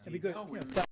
It'd be good. No, You know, so-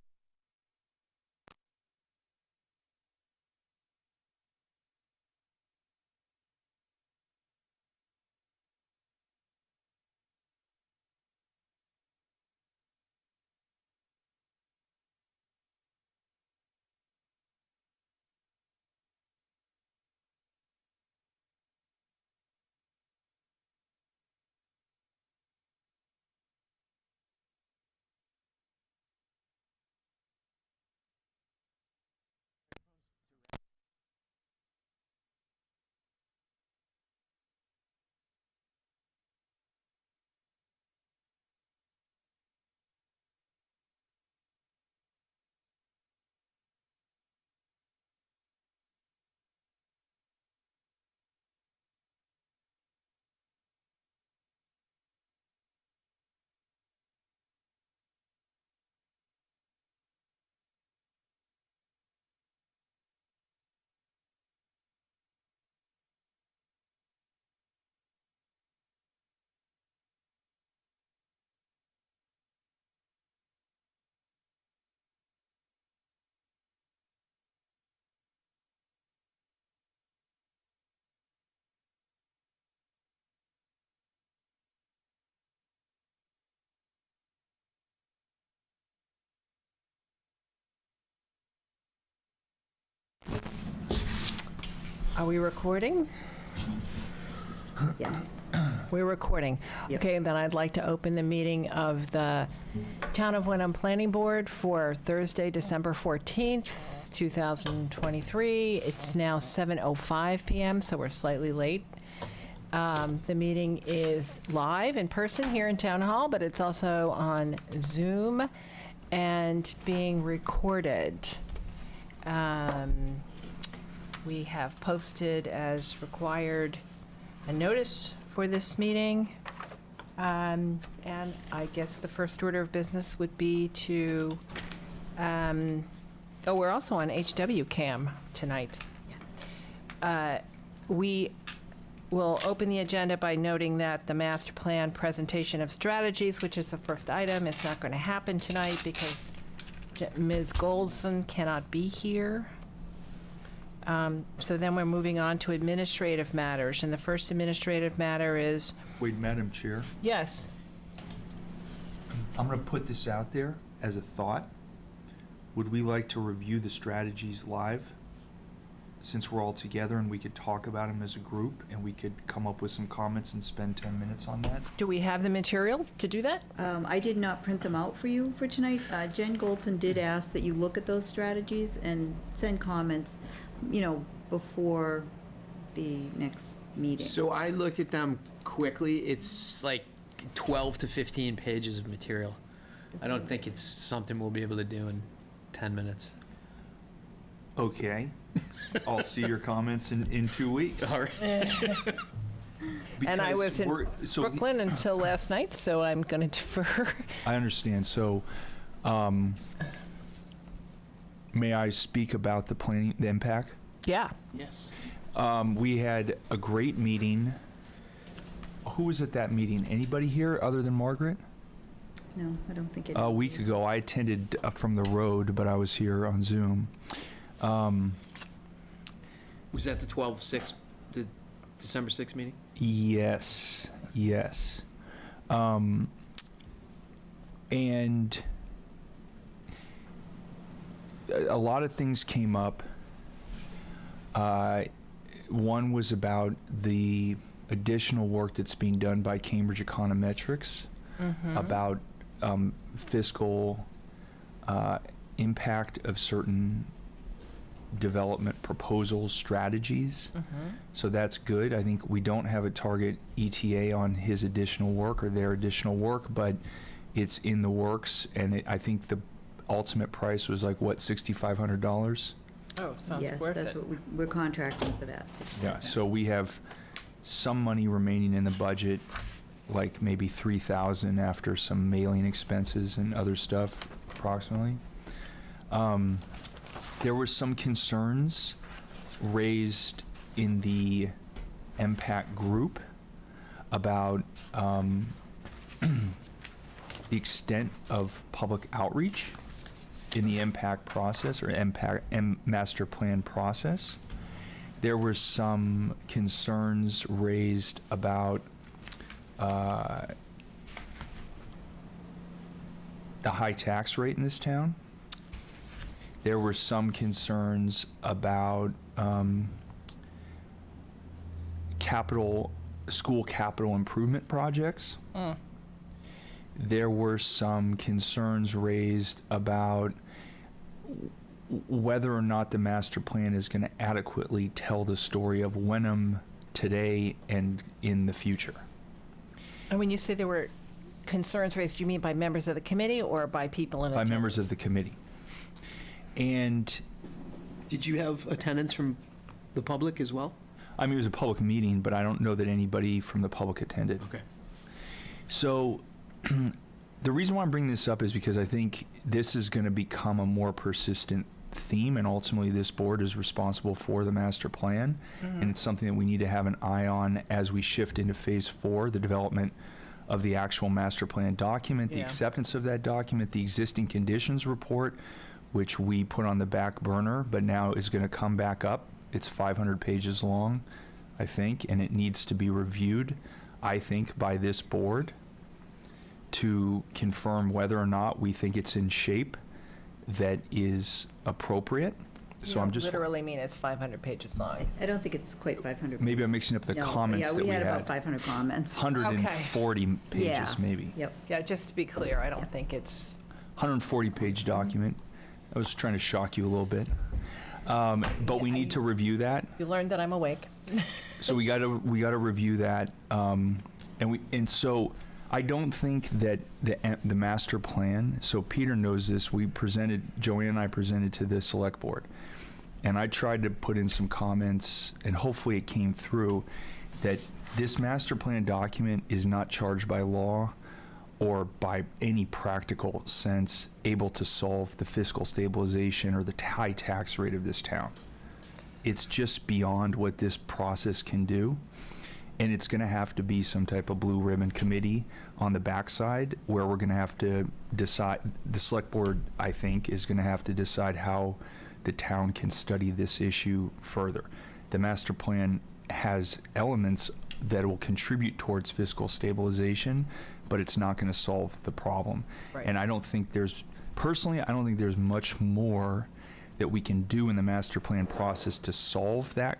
Are we recording? Yes. We're recording. Yep. Okay, then I'd like to open the meeting of the Town of Wenham Planning Board for Thursday, December 14th, 2023. It's now 7:05 PM, so we're slightly late. The meeting is live in person here in Town Hall, but it's also on Zoom and being recorded. We have posted as required a notice for this meeting. And I guess the first order of business would be to, we're also on HW Cam tonight. We will open the agenda by noting that the master plan presentation of strategies, which is the first item, is not going to happen tonight because Ms. Goldson cannot be here. So then we're moving on to administrative matters, and the first administrative matter is, Wait, Madam Chair, yes, I'm going to put this out there as a thought. Would we like to review the strategies live? Since we're all together and we could talk about them as a group and we could come up with some comments and spend 10 minutes on that? do we have the material to do that? I did not print them out for you for tonight. Jen Goldson did ask that you look at those strategies and send comments, before the next meeting. So I looked at them quickly. It's like 12 to 15 pages of material. I don't think it's something we'll be able to do in 10 minutes. Okay. I'll see your comments in 2 weeks. All right. And I Because was in we're- so he- Brooklyn until last night, so I'm going to defer. I understand. So, may I speak about the planning, the impact? Yeah. Yes. We had a great meeting. Who was at that meeting? Anybody here other than Margaret? No, I don't think it. A week ago, I attended from the road, but I was here on Zoom. Was that the 12/6, the December 6th meeting? Yes, yes. And a lot of things came up. One was about the additional work that's being done by Cambridge Econometrics about fiscal impact of certain development proposals, strategies. So that's good. I think we don't have a target ETA on his additional work or their additional work, but it's in the works, and I think the ultimate price was like, what, $6,500? Oh, sounds Yes, worth that's it. what we're contracting for that. Yeah, so we have some money remaining in the budget, like maybe 3,000 after some mailing expenses and other stuff, approximately. There were some concerns raised in the MPAC group about the extent of public outreach in the impact process or master plan process. There were some concerns raised about the high tax rate in this town. There were some concerns about school capital improvement projects. There were some concerns raised about whether or not the master plan is going to adequately tell the story of Wenham today and in the future. And when you say there were concerns raised, do you mean by members of the committee or by people in By attendance? members of the committee. And Did you have attendance from the public as well? I mean, it was a public meeting, but I don't know that anybody from the public attended. Okay. So the reason why I'm bringing this up is because I think this is going to become a more persistent theme, and ultimately this board is responsible for the master plan, and it's something that we need to have an eye on as we shift into phase 4, the development of the actual master plan document, the Yeah. acceptance of that document, the existing conditions report, which we put on the back burner, but now is going to come back up. It's 500 pages long, I think, and it needs to be reviewed, I think, by this board to confirm whether or not we think it's in shape that is appropriate. So I'm just, literally mean it's 500 pages long. I don't think it's quite 500. maybe I'm mixing up the No, comments that we Yeah, had. we had about 500 comments. 140 pages, Yeah. maybe. Yep. Yeah, just to be clear, I don't think it's, 140-page document. I was trying to shock you a little bit. But we need to review that. you learned that I'm awake. So we got to review that, and so I don't think that the master plan. So Peter knows this. Joanne and I presented to the select board, and I tried to put in some comments, and hopefully it came through that this master plan document is not charged by law or by any practical sense able to solve the fiscal stabilization or the high tax rate of this town. It's just beyond what this process can do. And it's going to have to be some type of blue ribbon committee on the backside where we're going to have to decide, the select board, I think, is going to have to decide how the town can study this issue further. The master plan has elements that will contribute towards fiscal stabilization, but it's not going to solve the problem. Right. And I don't think there's much more that we can do in the master plan process to solve that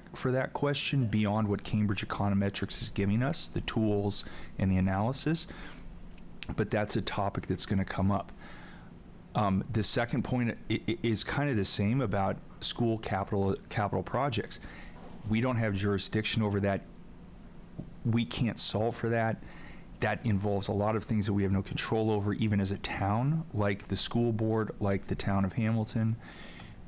question beyond what Cambridge Econometrics is giving us, the tools and the analysis. But that's a topic that's going to come up. The second point is kind of the same about school capital projects. We don't have jurisdiction over that. We can't solve for that. That involves a lot of things that we have no control over, even as a town, like the school board, like the town of Hamilton.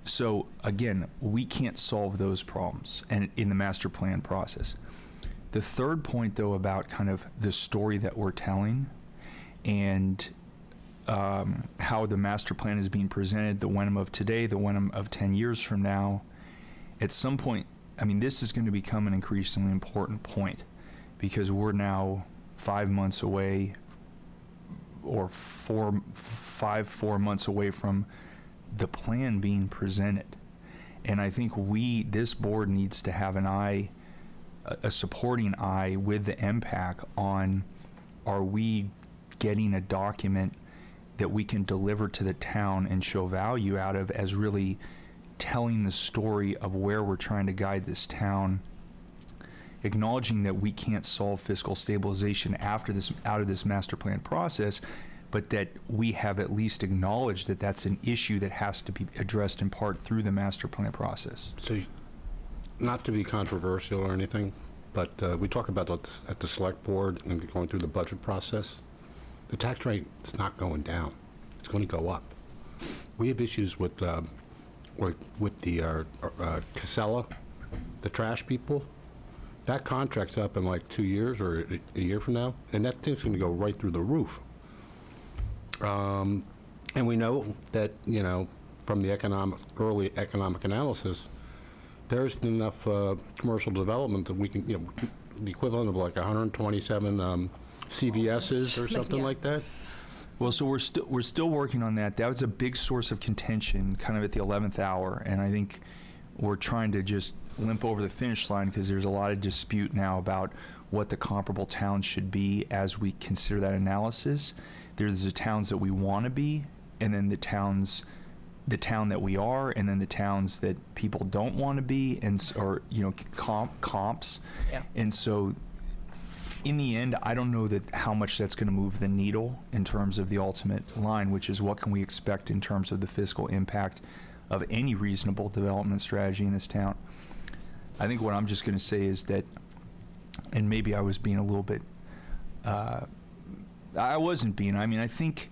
So again, we can't solve those problems and in the master plan process. The third point, though, about kind of the story that we're telling and how the master plan is being presented, the Wenham of today, the Wenham of 10 years from now, at some point, I mean, this is going to become an increasingly important point because we're now 5 months away or 4 months away from the plan being presented. And I think this board needs to have an eye, a supporting eye with the MPAC on, are we getting a document that we can deliver to the town and show value out of as really telling the story of where we're trying to guide this town, acknowledging that we can't solve fiscal stabilization out of this master plan process, but that we have at least acknowledged that that's an issue that has to be addressed in part through the master plan process. So, not to be controversial or anything, but we talk about that at the select board and going through the budget process. The tax rate is not going down; it's going to go up. We have issues with the Casella, the trash people. That contract's up in like 2 years or a year from now, and that thing's going to go right through the roof. And we know that, from the early economic analysis, there's enough commercial development that we can, the equivalent of like 127 CVSs or something Yeah. like that. Well, so we're still working on that. That was a big source of contention, kind of at the 11th hour, and I think we're trying to just limp over the finish line because there's a lot of dispute now about what the comparable towns should be as we consider that analysis. There's the towns that we want to be, and then the town that we are, and then the towns that people don't want to be, or comps. Yeah. And so, in the end, I don't know that how much that's going to move the needle in terms of the ultimate line, which is what can we expect in terms of the fiscal impact of any reasonable development strategy in this town. I think what I'm just going to say is that, and maybe I was being a little bit, I wasn't being, I think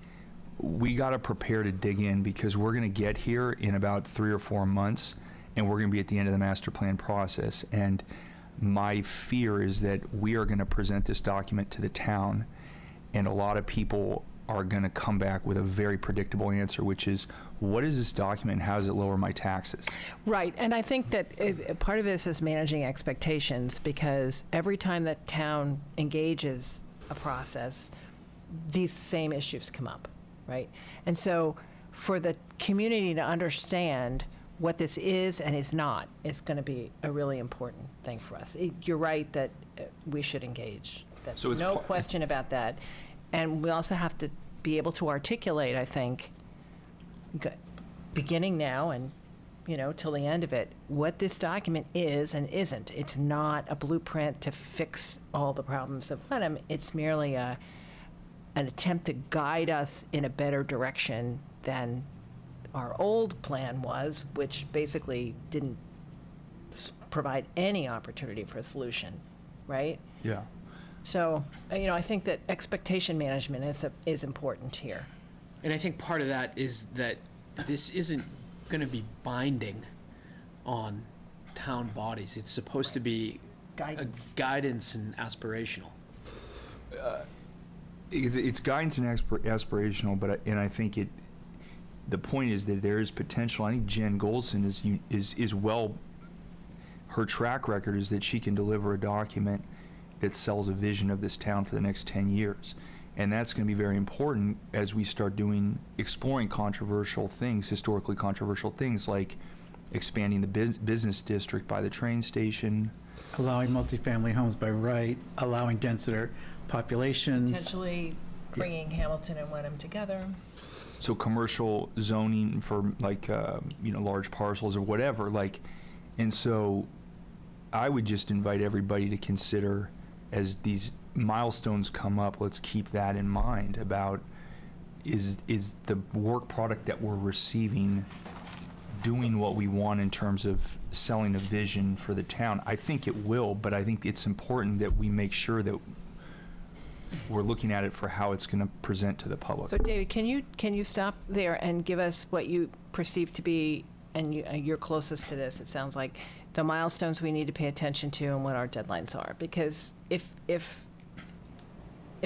we got to prepare to dig in because we're going to get here in about 3 or 4 months, and we're going to be at the end of the master plan process. And my fear is that we are going to present this document to the town, and a lot of people are going to come back with a very predictable answer, which is, what is this document and how does it lower my taxes? Right, and I think that part of this is managing expectations, because every time that town engages a process, these same issues come up, right? And so for the community to understand what this is and is not is going to be a really important thing for us. You're right that we should engage. That's So it's no question about that. And we also have to be able to articulate, I think, beginning now and, till the end of it, what this document is and isn't. It's not a blueprint to fix all the problems of Wenham. It's merely an attempt to guide us in a better direction than our old plan was, which basically didn't provide any opportunity for a solution, right? Yeah. So, I think that expectation management is important here. And I think part of that is that this isn't going to be binding on town bodies. It's supposed to be Guidance. Guidance and aspirational. It's guidance and aspirational, but I think the point is that there is potential. I think Jen Golson is well. Her track record is that she can deliver a document that sells a vision of this town for the next 10 years. And that's going to be very important as we start exploring controversial things, historically controversial things, like expanding the business district by the train station. Allowing multifamily homes by right, allowing denser populations. Potentially bringing Hamilton and Wenham together. So commercial zoning for large parcels or whatever, and so I would just invite everybody to consider, as these milestones come up, let's keep that in mind about is the work product that we're receiving doing what we want in terms of selling a vision for the town. I think it will, but I think it's important that we make sure that we're looking at it for how it's going to present to the public. So, David, can you stop there and give us what you perceive to be, and you're closest to this, it sounds like, the milestones we need to pay attention to and what our deadlines are? Because if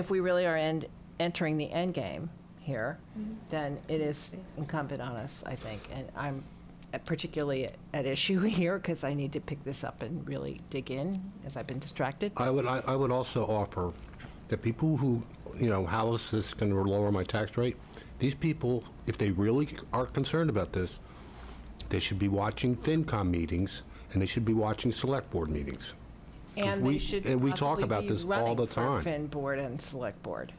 we really are entering the end game here, then it is incumbent on us, I think. And I'm particularly at issue here because I need to pick this up and really dig in, as I've been distracted. I would also offer that people who, how is this going to lower my tax rate? These people, if they really are concerned about this, they should be watching FinCom meetings and they should be watching select board meetings. And they should we talk possibly about be this all running the for time. Fin board and select board.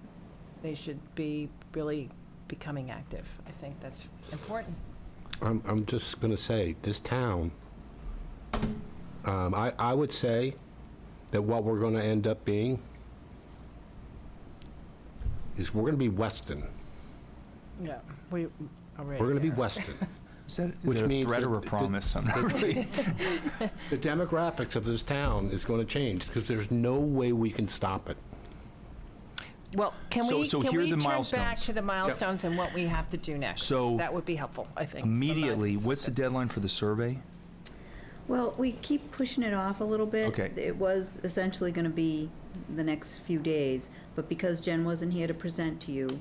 They should be really becoming active. I think that's important. I'm just going to say, this town, I would say that what we're going to end up being is we're going to be Weston. Yeah, we already. We're going to be are. Weston. Is that Which a means threat that or a promise? I'm not really. The demographics of this town is going to change because there's no way we can stop it. Well, can So we here are the turn back milestones. to the milestones and what we have to do next? So, that would be helpful, I think. from my Immediately, what's the perspective. deadline for the survey? Well, we keep pushing it off a little bit. Okay. It was essentially going to be the next few days, but because Jen wasn't here to present to you,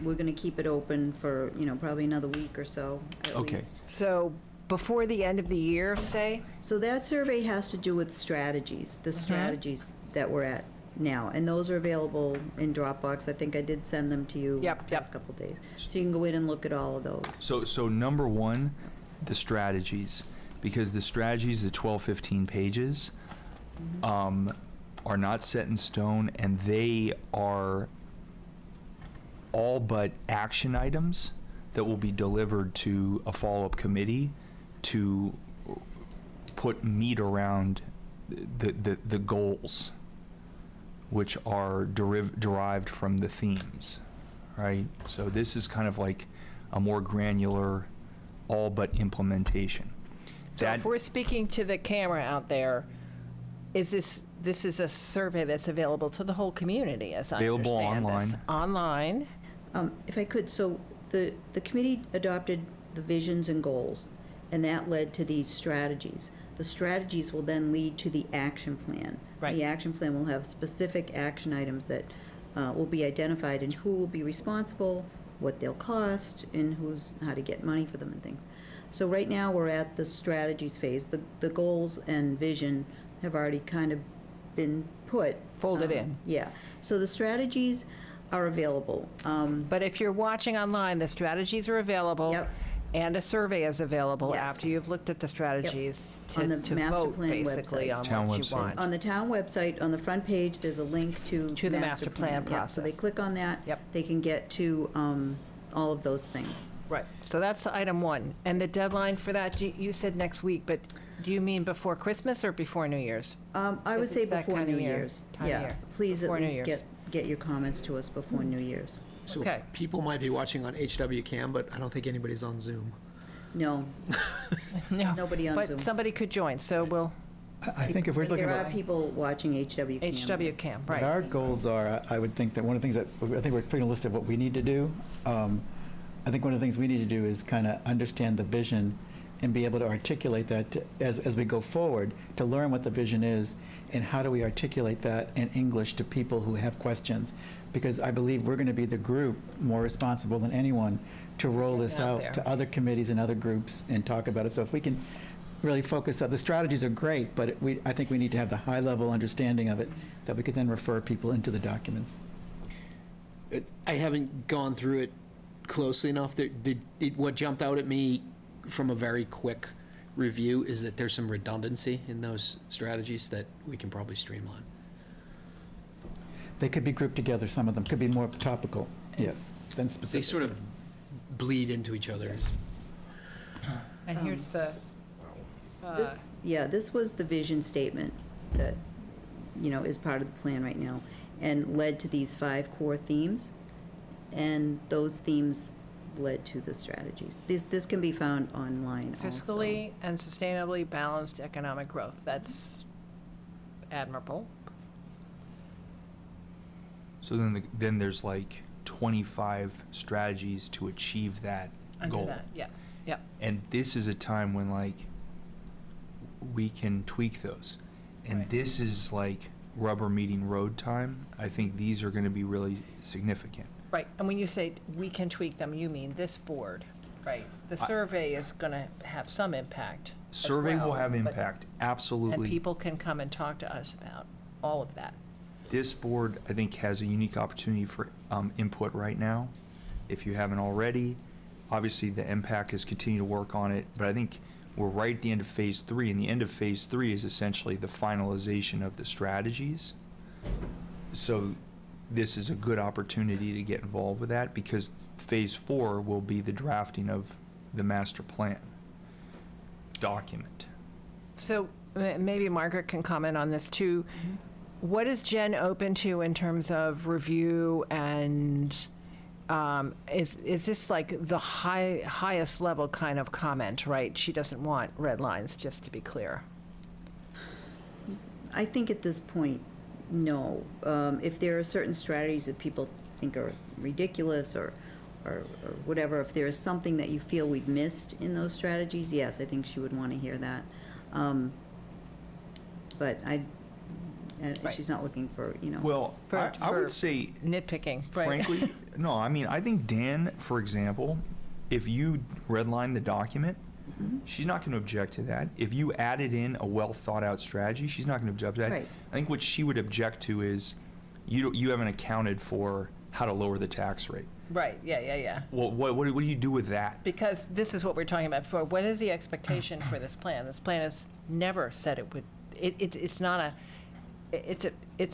we're going to keep it open for, probably another week or so, at Okay. least. So before the end of the year, say? So that survey has to do with strategies, the strategies that we're at now, and those are available in Dropbox. I think I did send them to you Yep, the past yep. couple days. So you can go in and look at all of those. So number one, the strategies, because the strategies, the 12, 15 pages, are not set in stone, and they are all but action items that will be delivered to a follow-up committee to put meat around the goals, which are derived from the themes, right? So this is kind of like a more granular, all but implementation. So if we're speaking to the camera out there, this is a survey that's available to the whole community, as I Available understand this. online. Online. If I could, so the committee adopted the visions and goals, and that led to these strategies. The strategies will then lead to the action plan. Right. The action plan will have specific action items that will be identified, and who will be responsible, what they'll cost, and how to get money for them and things. So right now, we're at the strategies phase. The goals and vision have already kind of been put. Folded in. Yeah. So the strategies are available. But if you're watching online, the strategies are available. Yep. And a survey is available Yes. after you've looked at the strategies On the to master vote, plan basically, website. on Town what you website. want. On the town website, on the front page, there's a link to To the master plan Yep, so they process. click on that. Yep. They can get to all of those things. Right, so that's item one. And the deadline for that, you said next week, but do you mean before Christmas or before New Year's? I would Because say it's that before kind of New year, Year's. time of Yeah, year. please at Before New least Year's. get your comments to us before New Year's. So Okay. people might be watching on HW Cam, but I don't think anybody's on Zoom. No, No. nobody on Zoom. But somebody could join, so we'll, I think if we're But looking there at are people watching HW Cam. HW Cam, what right. our goals are, I would think that one of the things that, I think we're putting a list of what we need to do. I think one of the things we need to do is kind of understand the vision and be able to articulate that as we go forward, to learn what the vision is and how do we articulate that in English to people who have questions. Because I believe we're going to be the group more responsible than anyone to roll this Out out there. to other committees and other groups and talk about it. So if we can really focus on, the strategies are great, but I think we need to have the high-level understanding of it that we could then refer people into the documents. I haven't gone through it closely enough. What jumped out at me from a very quick review is that there's some redundancy in those strategies that we can probably streamline. They could be grouped together, some of them could be more topical, yes, than They specific. sort of bleed into each other. And here's the, This was the vision statement that, is part of the plan right now, and led to these 5 core themes, and those themes led to the strategies. This can be found online also. fiscally and sustainably balanced economic growth. That's admirable. So then there's like 25 strategies to achieve that Under goal. that, yeah, yeah. And this is a time when like we can tweak those. And Right. this is like rubber meeting road time. I think these are going to be really significant. Right, and when you say we can tweak them, you mean this board, right? The survey is going to have some impact as Survey will well, have but- impact, And absolutely. people can come and talk to us about all of that. This board, I think, has a unique opportunity for input right now. If you haven't already, obviously the MPAC is continuing to work on it, but I think we're right at the end of phase 3, and the end of phase 3 is essentially the finalization of the strategies. So this is a good opportunity to get involved with that, because phase 4 will be the drafting of the master plan document. So maybe Margaret can comment on this too. What is Jen open to in terms of review, and is this like the highest level kind of comment, right? She doesn't want red lines, just to be clear. I think at this point, no. If there are certain strategies that people think are ridiculous or whatever, if there is something that you feel we've missed in those strategies, yes, I think she would want to hear that. But Right. she's not looking for, Well, I For would say, nitpicking, right? frankly, no, I mean, I think Dan, for example, if you redline the document, she's not going to object to that. If you added in a well-thought-out strategy, she's not going to object to that. Right. I think what she would object to is you haven't accounted for how to lower the tax rate. Right, yeah. Well, what do you do with that? Because this is what we're talking about before. What is the expectation for this plan? This plan has never said it would, it's not a, it's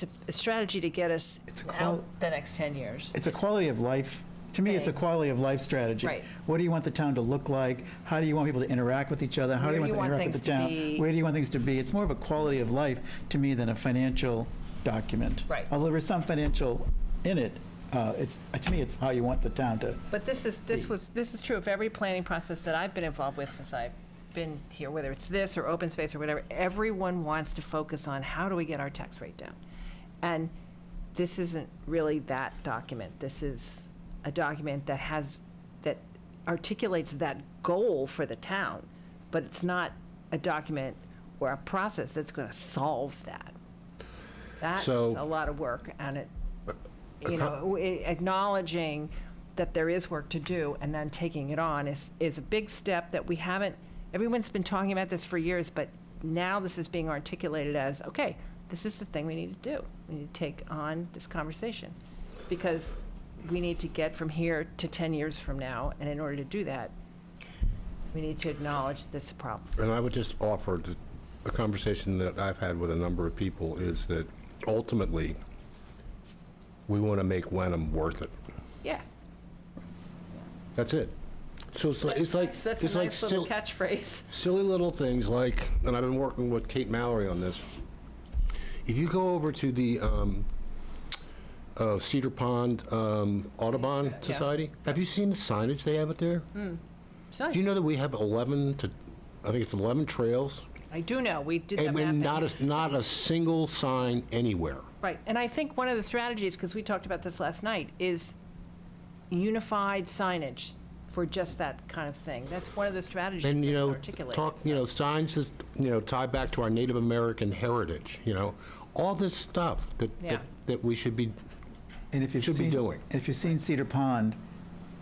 a strategy to get us It's a out the next 10 years. It's a quality of life, to me, it's a Thing. quality of life strategy. Right. What do you want the town to look like? How do you want people to interact with each other? How do you want them to interact with the town? Where do you want things to be? It's more of a quality of life, to me, than a financial document. Right. Although there's some financial in it, to me, it's how you want the town to. But this is true of every planning process that I've been involved with since I've been here, whether it's this or open space or whatever. Everyone wants to focus on how do we get our tax rate down. And this isn't really that document. This is a document that articulates that goal for the town, but it's not a document or a process that's going to solve that. That's So- a lot of work, and acknowledging that there is work to do and then taking it on is a big step that we haven't, everyone's been talking about this for years, but now this is being articulated as, okay, this is the thing we need to do. We need to take on this conversation because we need to get from here to 10 years from now, and in order to do that, we need to acknowledge this is a problem. And I would just offer that a conversation that I've had with a number of people is that ultimately, we want to make Wenham worth it. Yeah. That's it. So it's like That's it's a like nice little still catchphrase. silly little things like, and I've been working with Kate Mallory on this. If you go over to the Cedar Pond Audubon Society, have you seen the signage they have out there? So, Do you know that we have 11 trails, I do know, we did that and we're mapping. not a single sign anywhere. Right, and I think one of the strategies, because we talked about this last night, is unified signage for just that kind of thing. That's one of the strategies And, that's articulated. signs that, tie back to our Native American heritage, all this stuff Yeah. that we should be, And if you've Should be seen, doing. and if you've seen Cedar Pond,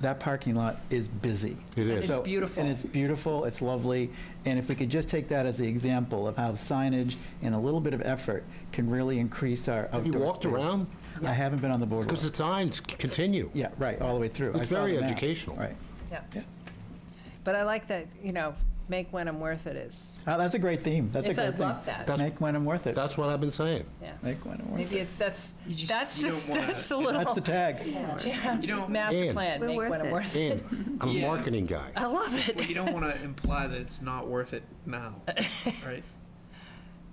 that parking lot is busy. it is. It's beautiful. And it's beautiful, it's lovely, and if we could just take that as the example of how signage and a little bit of effort can really increase our outdoor Have you walked space. around? I haven't been on the boardwalk. Because the signs continue. Yeah, right, all the way through. I It's saw very the map. educational. Right, Yeah. yeah. But I like that, make Wenham worth it is, That's a great theme, that's a I great thing. love that, That's- Make Wenham worth it. That's what I've been saying. yeah. Make Wenham worth Maybe it. that's You the don't wanna- little. That's the tag. Yeah, You don't- master Ian. plan, We're make worth Wenham it. worth it. And I'm a Yeah. marketing guy. I love Well, it. you don't want to imply that it's not worth it now, right?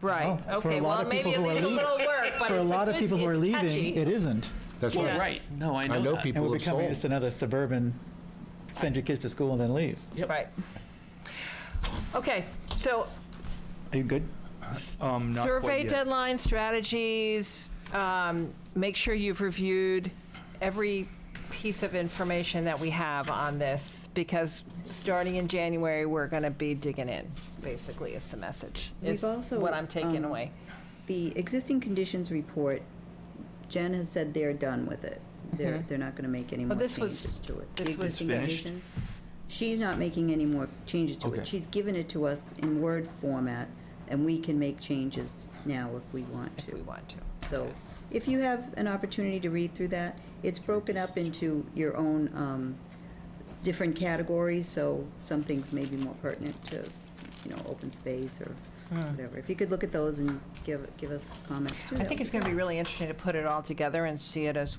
Right, Oh, for a okay, lot well, of maybe people who are it's a leaving- little work, but For a it's lot of good- people who are it's leaving, catchy. it isn't. That's Well, right. right. No, I know, I know that. And people we're have becoming sold. just another suburban, send your kids to school and then leave. Yep. Right. Okay, so Are you good? Not quite survey yet. deadline strategies, make sure you've reviewed every piece of information that we have on this, because starting in January, we're going to be digging in, basically, is the message. We've Is also, what I'm taking away. The existing conditions report, Jen has said they're done with it. They're not going to make any more this was- changes to it. The this was- existing Finished? condition, she's not making any more changes to Okay. it. She's given it to us in Word format, and we can make changes now if we want If we to. want to. So if you have an opportunity to read through that, it's broken up into your own different categories, so some things may be more pertinent to, open space or whatever. If you could look at those and give us comments too. I that think would it's going to be really interesting to put it all together and see it as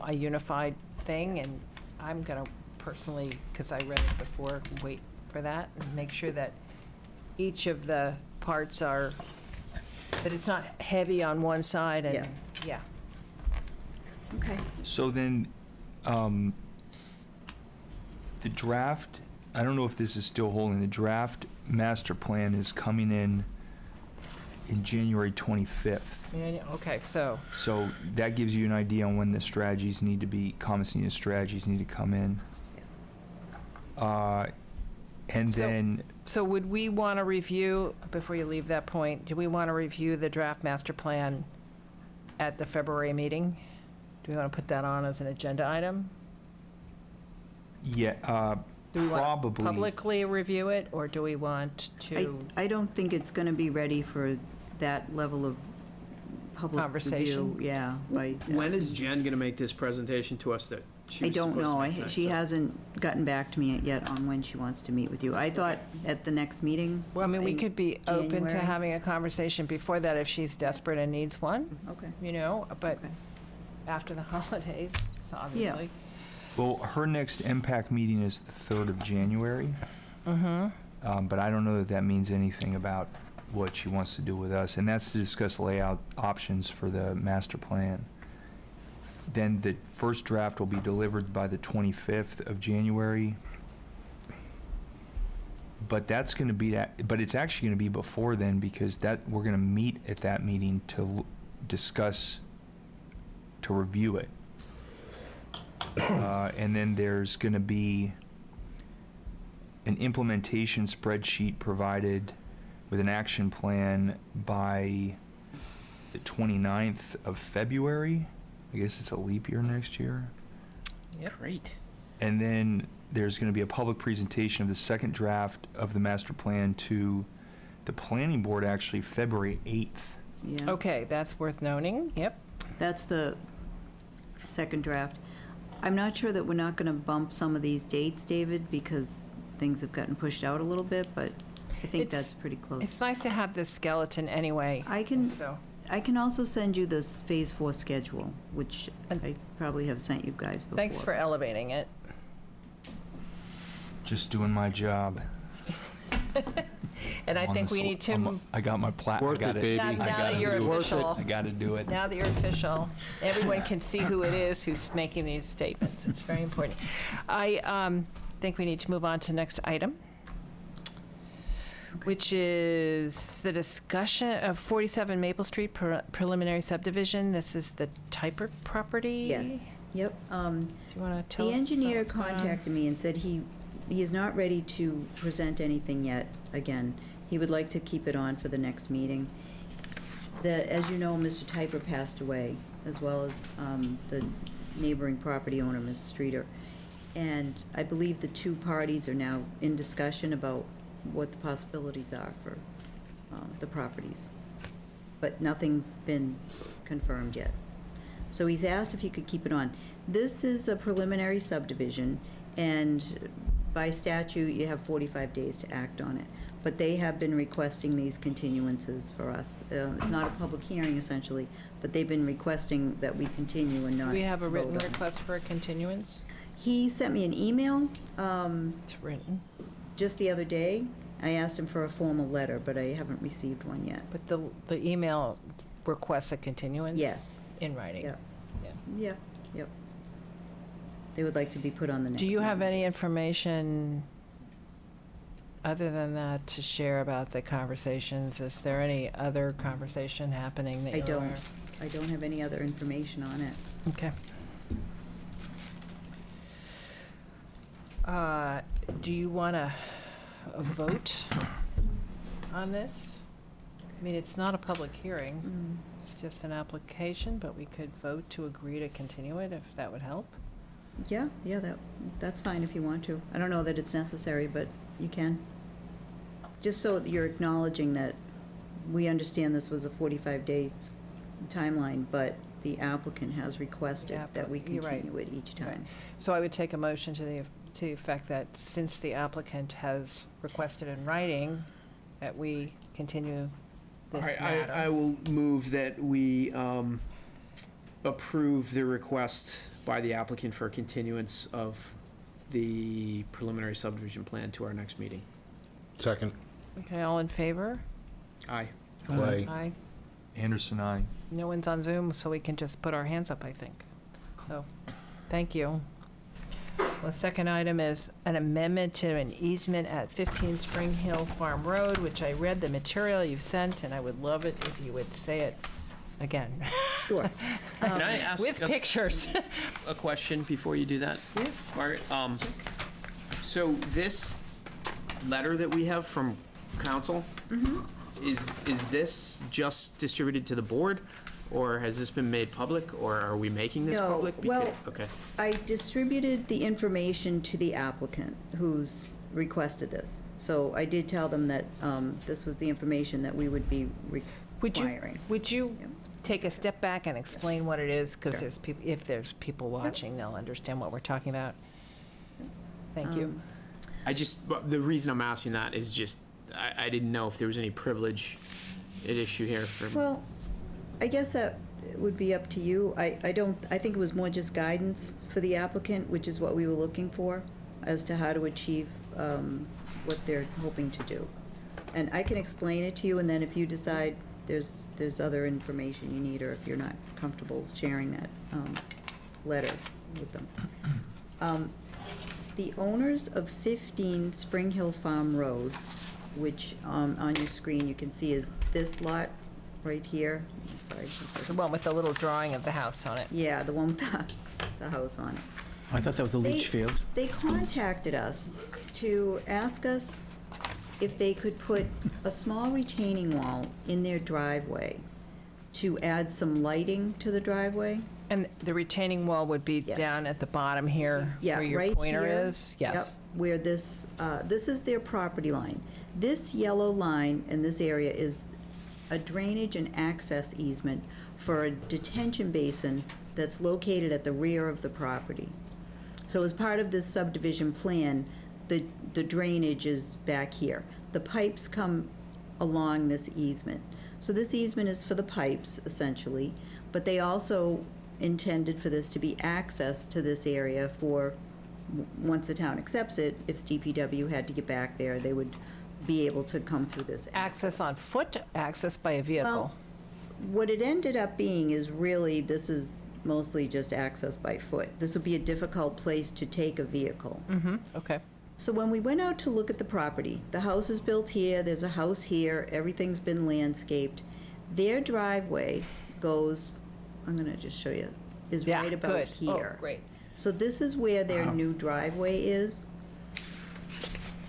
a unified thing, and I'm going to personally, because I read it before, wait for that and make sure that each of the parts are, that it's not heavy on one side and, yeah. Okay. So then, the draft, I don't know if this is still holding, the draft master plan is coming in January 25th. Okay, so, So that gives you an idea on when the strategies need to be, comments needed, strategies need to come in. And So- then, so would we want to review, before you leave that point, do we want to review the draft master plan at the February meeting? Do we want to put that on as an agenda item? yeah, Do we want Probably. to publicly review it, or do we want to? I don't think it's going to be ready for that level of public Conversation? review. Yeah, by. When is Jen going to make this presentation to us that she I was don't supposed to know. make tonight? She So- hasn't gotten back to me yet on when she wants to meet with you. I thought at the next meeting. Well, I mean, we in could be open to January. having a conversation before that if she's desperate and needs one, Okay. you know, but Okay. after the holidays, obviously. Well, her next MPAC meeting is the 3rd of January. But I don't know that that means anything about what she wants to do with us, and that's to discuss layout options for the master plan. Then the first draft will be delivered by the 25th of January. But that's going to be but it's actually going to be before then, because we're going to meet at that meeting to discuss, to review it. And then there's going to be an implementation spreadsheet provided with an action plan by the 29th of February. I guess it's a leap year next year. Yep. Great. And then there's going to be a public presentation of the second draft of the master plan to the planning board, actually February 8th. Yeah. Okay, that's worth noting, yep. That's the second draft. I'm not sure that we're not going to bump some of these dates, David, because things have gotten pushed out a little bit, but I think It's- that's pretty close. It's nice to have this skeleton anyway, I can, so. I can also send you this Phase 4 schedule, which And- I probably have sent you guys before. Thanks for elevating it. Just doing my job. And I On think the we sel- need to, I got my plat. Worth I got it, baby. now I now gotta that you're do it. official, I got to do it. now that you're official, everyone can see who it is who's making these statements. It's very important. I think we need to move on to next item, which is the discussion of 47 Maple Street preliminary subdivision. This is the Typer property? Yes, yep. Do you want to tell us? The engineer what's going on? contacted me and said he is not ready to present anything yet, again. He would like to keep it on for the next meeting. As you know, Mr. Typer passed away, as well as the neighboring property owner, Ms. Streeter. And I believe the two parties are now in discussion about what the possibilities are for the properties. But nothing's been confirmed yet. So he's asked if he could keep it on. This is a preliminary subdivision, and by statute, you have 45 days to act on it. But they have been requesting these continuances for us. It's not a public hearing, essentially, but they've been requesting that we continue and not Do we have a written vote on it. request for a continuance? He sent me an email It's written, just the other day. I asked him for a formal letter, but I haven't received one yet. but the email requests a continuance? Yes. In writing? Yeah. Yeah. Yeah, yep. They would like to be put on the next Do you have meeting. any information other than that to share about the conversations? Is there any other conversation happening that I you're aware don't. of? I don't have any other information on it. Okay. Do you want to vote on this? I mean, it's not a public hearing, it's just an application, but we could vote to agree to continue it if that would help. Yeah, that's fine if you want to. I don't know that it's necessary, but you can. Just so that you're acknowledging that we understand this was a 45 days timeline, but the applicant has requested Yeah, that we you're right. continue it each Right. time. So I would take a motion to the effect that since the applicant has requested in writing, that we continue All this right, matter. I will move that we approve the request by the applicant for a continuance of the preliminary subdivision plan to our next meeting. Second. Okay, all in favor? Aye. Clay. Aye. Anderson, I. No one's on Zoom, so we can just put our hands up, I think. So, thank you. The second item is an amendment to an easement at 15 Spring Hill Farm Road, which I read the material you sent, and I would love it if you would say it again, Sure. Can I ask with pictures. a question before you do that? Yeah. Margaret, so this letter that we have from council, is this just distributed to the board? Or has this been made public, or are we making this No, public? well- Okay. I distributed the information to the applicant who's requested this. So I did tell them that this was the information that we would be requiring. Would you Yep. take a step back and explain what it is? Because Sure. there's people, if there's people watching, they'll understand what we're talking about. Thank you. But the reason I'm asking that is just, I didn't know if there was any privilege at issue here for. Well, I guess that would be up to you. I think it was more just guidance for the applicant, which is what we were looking for, as to how to achieve what they're hoping to do. And I can explain it to you, and then if you decide there's other information you need, or if you're not comfortable sharing that letter with them. The owners of 15 Spring Hill Farm Road, which on your screen you can see is this lot right here. Sorry. The one with the little drawing of the house on it. Yeah, the one with the house on it. I thought that was a leach field. They contacted us to ask us if they could put a small retaining wall in their driveway to add some lighting to the driveway. And the retaining wall would be Yes. down at the bottom here, Yeah, where your right pointer here. is? Yes. Yep, where this is their property line. This yellow line in this area is a drainage and access easement for a detention basin that's located at the rear of the property. So as part of this subdivision plan, the drainage is back here. The pipes come along this easement. So this easement is for the pipes, essentially, but they also intended for this to be access to this area for, once the town accepts it, if DPW had to get back there, they would be able to come through this. Access on foot, access by a vehicle? Well, what it ended up being is really, this is mostly just access by foot. This would be a difficult place to take a vehicle. Mm-hmm, okay. So when we went out to look at the property, the house is built here, there's a house here, everything's been landscaped. Their driveway goes, I'm gonna just show you, is Yeah, right about good. here. Oh, great. So this is where their new driveway is.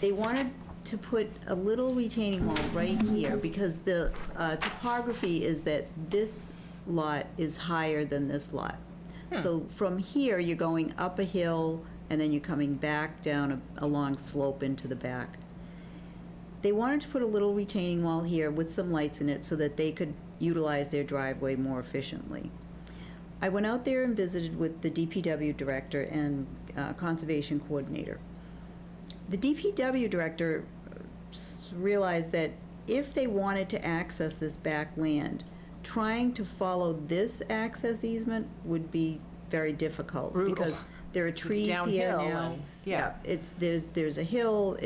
They wanted to put a little retaining wall right here because the topography is that this lot is higher than this lot. So from here, you're going up a hill and then you're coming back down a long slope into the back. They wanted to put a little retaining wall here with some lights in it so that they could utilize their driveway more efficiently. I went out there and visited with the DPW director and conservation coordinator. The DPW director realized that if they wanted to access this back land, trying to follow this access easement would be very difficult. Brutal. Because there are trees here downhill now. and- yeah. There's a hill,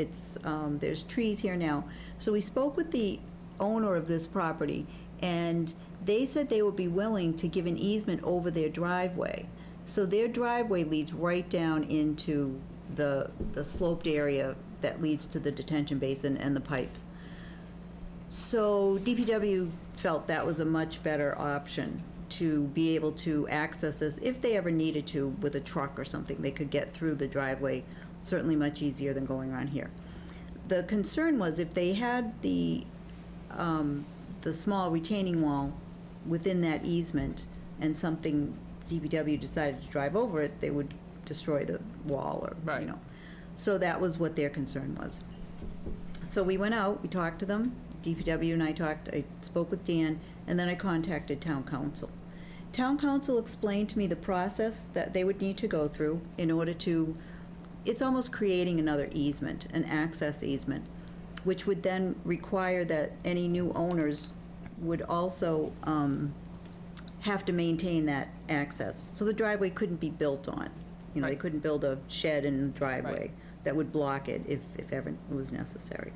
there's trees here now. So we spoke with the owner of this property, and they said they would be willing to give an easement over their driveway. So their driveway leads right down into the sloped area that leads to the detention basin and the pipes. So DPW felt that was a much better option to be able to access this if they ever needed to with a truck or something. They could get through the driveway, certainly much easier than going around here. The concern was if they had the small retaining wall within that easement and something DPW decided to drive over it, they would destroy the wall or, Right. you know. So that was what their concern was. So we went out, we talked to them, DPW and I spoke with Dan, and then I contacted town council. Town council explained to me the process that they would need to go through in order to, it's almost creating another easement, an access easement, which would then require that any new owners would also have to maintain that access. So the driveway couldn't be built on. You know, they Right. couldn't build a shed in the driveway Right. that would block it if ever it was necessary.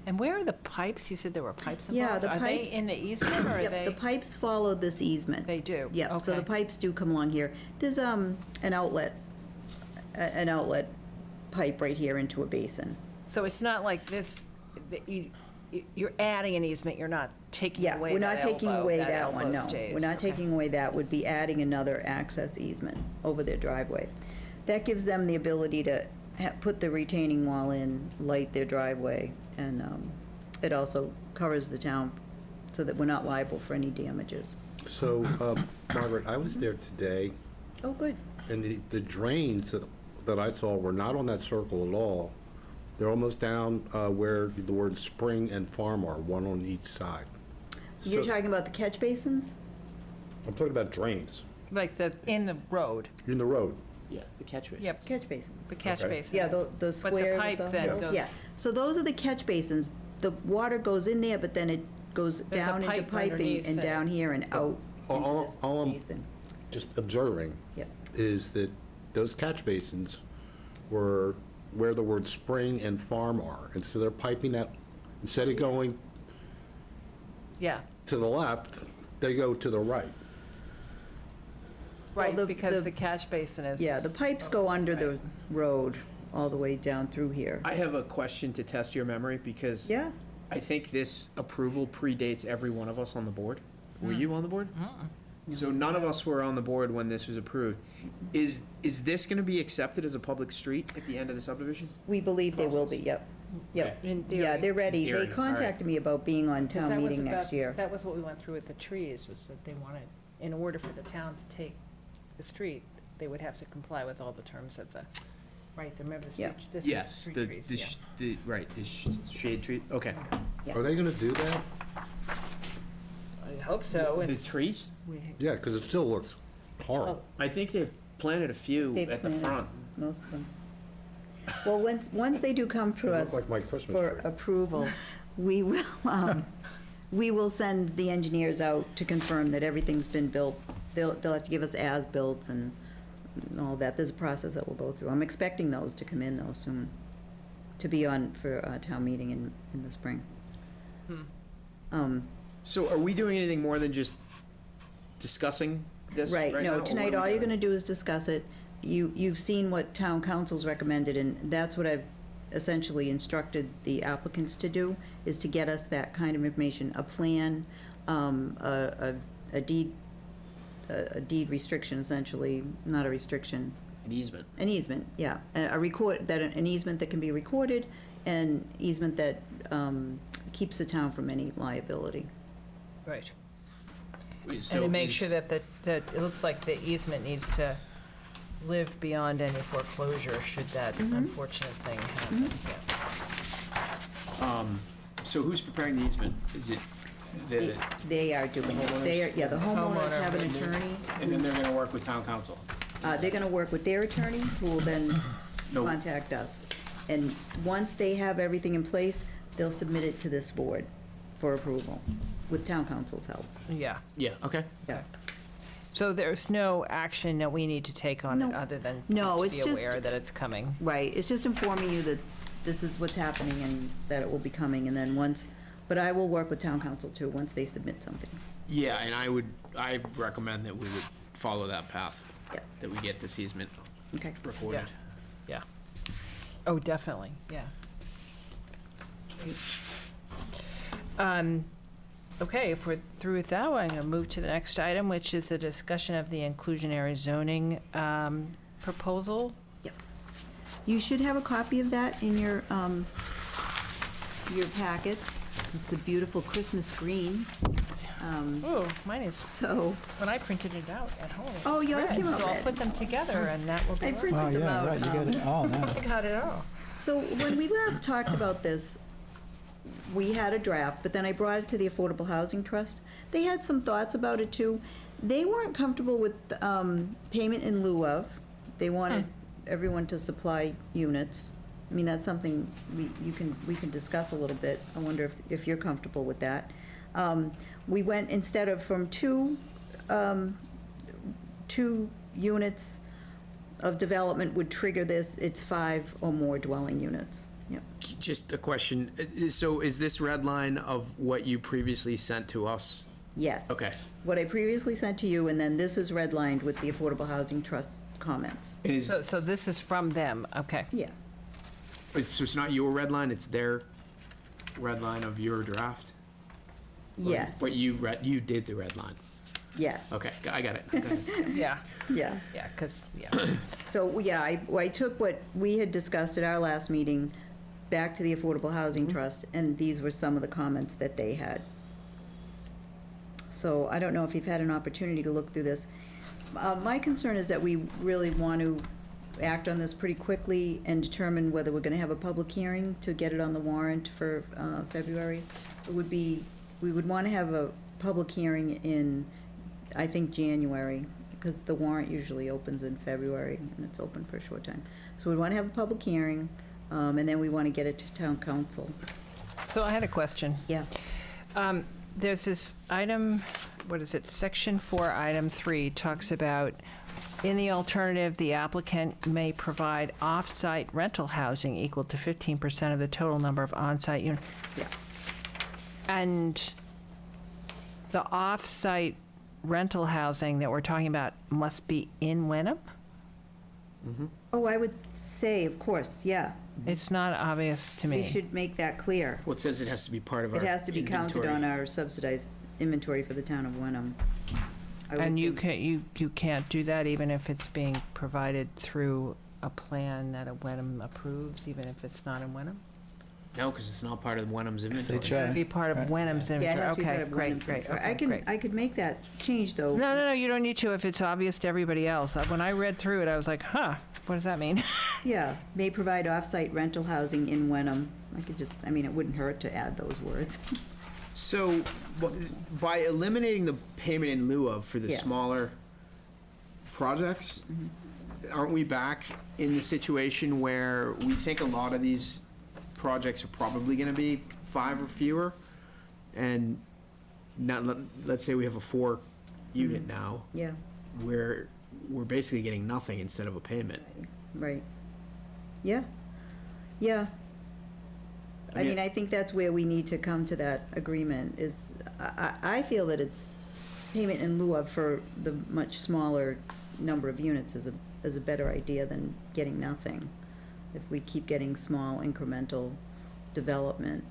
And where are the pipes? You said there were pipes Yeah, involved? the Are pipes- they in the easement, or are Yep, they? the pipes follow this easement. They do? Yeah, so the Okay. pipes do come along here. There's an outlet pipe right here into a basin. So it's not like this, that you're adding an easement, you're not taking Yeah, away we're that not taking elbow, away that that one, elbow no. stays. We're not Okay. taking away that, would be adding another access easement over their driveway. That gives them the ability to put the retaining wall in, light their driveway, and it also covers the town so that we're not liable for any damages. So, Margaret, I was there today, Oh, good. and the drains that I saw were not on that circle at all. They're almost down where the words spring and farm are, one on each side. You're So- talking about the catch basins? I'm talking about drains Like in the road. in the road. Yeah, the catch basin. Yep, Catch basins. the catch Okay. basin. Yeah, the square. with pipe the that holes? goes- Yeah, so those are the catch basins. The water goes in there, but then it goes There's a down into pipe piping underneath and it. down here and out All- into all this I'm- basin. Just observing Yep. is that those catch basins were where the words spring and farm are. And so they're piping that, instead of going Yeah, to the left, they go to the right. right, the- because the- the catch basin is. Yeah, the pipes go under the Right. road all the way down through here. I have a question to test your memory because Yeah, I think this approval predates every one of us on the board. Were you on the board? So none of us were on the board when this was approved. Is this gonna be accepted as a public street at the end of the subdivision? we believe they will be, yep. Yep. In Yeah, theory. they're ready. In They theory, all right. contacted me about being on 'Cause town that was meeting next about- year. That was what we went through with the trees, was that they wanted, in order for the town to take the street, they would have to comply with all the terms of the, right, remember the Yeah. street, this is Yes, street trees, yeah. right, the shade tree, okay. Yeah. Are they gonna do that? I hope so. The It's- trees? we- Yeah, because it still looks horrible. I think they've planted a few They've at the planted front. Most of them. Well, once they do come They to look us like my Christmas for tree. approval, we will send the engineers out to confirm that everything's been built. They'll have to give us as-built and all that. There's a process that we'll go through. I'm expecting those to come in though soon, to be on for a town meeting in the spring. So are we doing anything more than just discussing this right Right, now? no, or what tonight, are all we you're doing? gonna do is discuss it. You've seen what town council's recommended, and that's what I've essentially instructed the applicants to do, is to get us that kind of information, a plan, a deed restriction essentially, not a restriction, An easement. an easement, yeah. An easement that can be recorded, and easement that keeps the town from any liability. Right. So And to make is- sure that it looks like the easement needs to live beyond any foreclosure should that unfortunate thing happen, yeah. So who's preparing the easement? Is it the, They are doing it. They are, yeah, the homeowners have an attorney. and then they're gonna work with town council? They're gonna work with their attorney, who will then No. contact us. And once they have everything in place, they'll submit it to this board for approval, with town council's help. Yeah. Yeah, okay. Yeah. So there's no action that we need to take on it No. other than No, to it's be just- aware that it's coming. Right, it's just informing you that this is what's happening and that it will be coming, and then but I will work with town council too, once they submit something. Yeah, and I recommend that we would follow that path. Yeah. That we get this easement Okay. recorded. Yeah. Oh, definitely, yeah. Okay, if we're through with that, I'm going to move to the next item, which is a discussion of the inclusionary zoning proposal. Yep. You should have a copy of that in your packets. It's a beautiful Christmas green. Oh, mine is, So, when I printed it out at home. it's Oh, yours red, came out So I'll red. put them together and that will be. I mine. printed Oh, them yeah, out. right, you got it all now. I got it all. So when we last talked about this, we had a draft, but then I brought it to the Affordable Housing Trust. They had some thoughts about it too. They weren't comfortable with payment in lieu of. They wanted everyone to supply units. I mean, that's something we can discuss a little bit. I wonder if you're comfortable with that. We went, instead of from two units of development would trigger this, it's 5 or more dwelling units. Yep. Just a question. So is this red line of what you previously sent to us? Yes. Okay. What I previously sent to you, and then this is redlined with the Affordable Housing Trust comments. And is, So this is from them, okay. Yeah. so it's not your red line, it's their red line of your draft? Yes. But you did the red line. Yes. Okay, I got it. Go ahead. Yeah, Yeah. yeah, because, yeah. So, yeah, I took what we had discussed at our last meeting back to the Affordable Housing Trust, and these were some of the comments that they had. So I don't know if you've had an opportunity to look through this. My concern is that we really want to act on this pretty quickly and determine whether we're going to have a public hearing to get it on the warrant for February. We would want to have a public hearing in, I think, January, because the warrant usually opens in February, and it's open for a short time. So we want to have a public hearing, and then we want to get it to town council. So I had a question. Yeah. There's this item, what is it, section 4, item 3, talks about, in the alternative, the applicant may provide off-site rental housing equal to 15% of the total number of on-site units. Yeah. And the off-site rental housing that we're talking about must be in Wenham? Oh, I would say, of course, yeah. It's not obvious to We me. should make that clear. Well, it says it has to be part of our It has to be counted inventory. on our subsidized inventory for the town of Wenham. I would And you think- can't do that even if it's being provided through a plan that a Wenham approves, even if it's not in Wenham? No, because it's not part of Wenham's they inventory. try. It'd be part of Right. Wenham's Yeah, it inventory. has to be part Okay, of great, Wenham's great, inventory. okay, great. I could make that change, though. No, you don't need to if it's obvious to everybody else. When I read through it, I was like, huh, what does that mean? Yeah, may provide off-site rental housing in Wenham. It wouldn't hurt to add those words. So, by eliminating the payment in lieu of for the Yeah. smaller projects, aren't we back in the situation where we think a lot of these projects are probably gonna be 5 or fewer? And not, let's say we have a 4-unit now, Yeah, where we're basically getting nothing instead of a payment. right. Yeah, yeah. I think that's where we need to come to that agreement, is, I feel that it's payment in lieu of for the much smaller number of units is a better idea than getting nothing. If we keep getting small incremental development,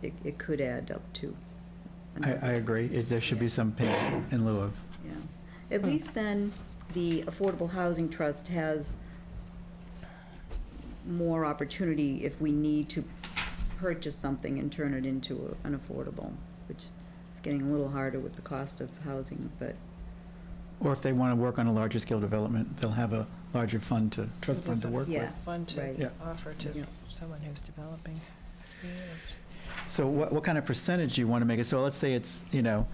it could add up to. I agree. There should be some payment in lieu of. Yeah. At least then, the Affordable Housing Trust has more opportunity if we need to purchase something and turn it into an affordable, which is getting a little harder with the cost of housing, but. Or if they want to work on a larger scale development, they'll have a larger fund to, trust fund to work Yeah. with. Fun to Right. Yeah. offer to Yeah. someone who's developing. units. So what kind of percentage do you want to make it? So let's say it's, if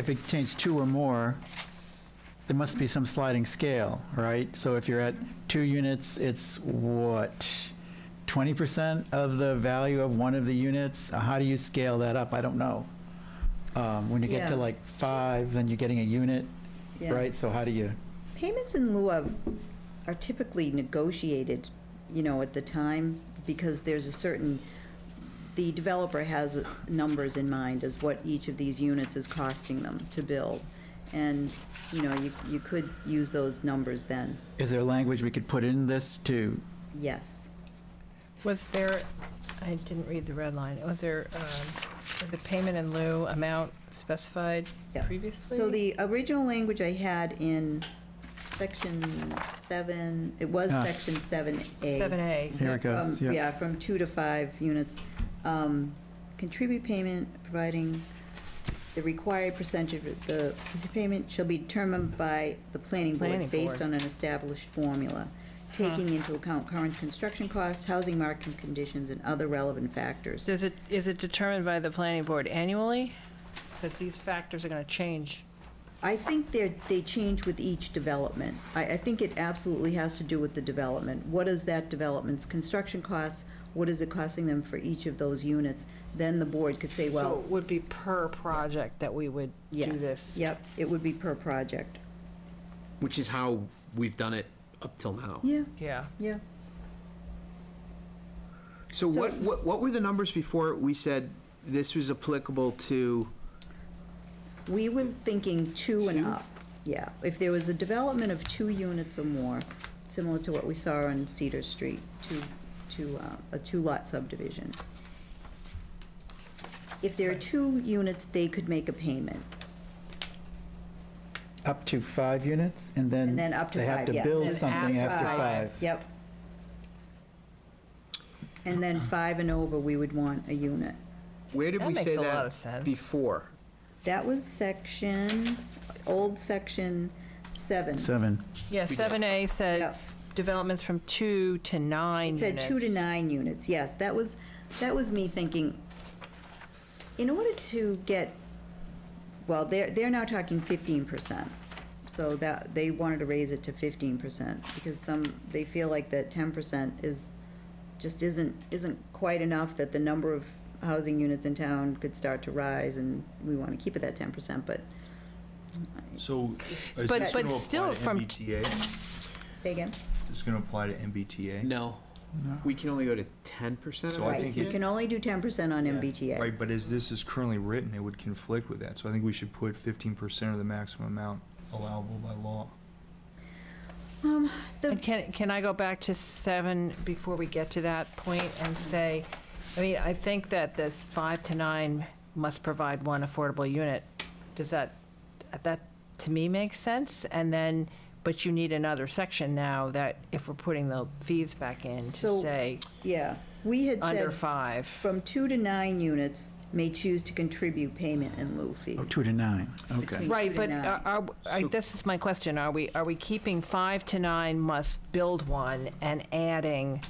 it contains 2 or more, there must be some sliding scale, right? So if you're at 2 units, it's what, 20% of the value of one of the units? How do you scale that up? I don't know. When you get to Yeah. like 5, then you're getting a unit, Yeah. right? So how do you? Payments in lieu of are typically negotiated, at the time, because there's the developer has numbers in mind as what each of these units is costing them to build. And, you could use those numbers then, Is there language we could put in this to? yes. Was there, I didn't read the red line, was there the payment in lieu amount specified Yeah. previously? So the original language I had in section 7, it was Ah. section 7A. 7A. Here it goes. Yeah, from 2 to 5 units. Contribute payment, providing the required percentage of the payment shall be determined by the planning Planning board based board. on an established formula, taking into account current construction costs, housing market conditions, and other relevant factors. Is it determined by the planning board annually? Because these factors are going to change. I think they change with each development. I think it absolutely has to do with the development. What is that development's construction costs? What is it costing them for each of those units? Then the board could say, So well, it would be per project that we would do yes, this? yep, it would be per project. Which is how we've done it up till now. Yeah, Yeah. yeah. So So- what were the numbers before we said this was applicable to? We were thinking 2 and 2? up, yeah. If there was a development of 2 units or more, similar to what we saw on Cedar Street, a 2-lot subdivision. If there are 2 units, they could make a payment. Up to 5 units, and And then up to they have 5, to yes. build And something after after 5. Yep. And then 5 and over, we would want a unit. Where did That we makes say a lot that of sense. before? That was old section 7. 7. Yeah, 7A Yeah. said developments from 2 to 9 It said units. 2 to 9 units, yes. That was me thinking, in order to get, well, they're now talking 15%. So that, they wanted to raise it to 15% because they feel like that 10% just isn't quite enough, that the number of housing units in town could start to rise, and we want to keep it at 10%, but, So is But- this but going to still apply to from- MBTA? say again? Is this going to apply to MBTA? No. We can only go to 10% of So I Right, think you it- can only do 10% on MBTA. Right, but as this is currently written, it would conflict with that. So I think we should put 15% of the maximum amount allowable by law. And can I go back to 7 before we get to that point and say, I mean, I think that this 5 to 9 must provide one affordable unit. Does that to me makes sense? And then, but you need another section now that if we're putting the fees back in to So, say Yeah, we had under said 5. from 2 to 9 units may choose to contribute payment in lieu fees. Oh, 2 to 9, okay. Between Right, 2 to but 9. this is my question. Are we keeping 5 to 9 must build one and adding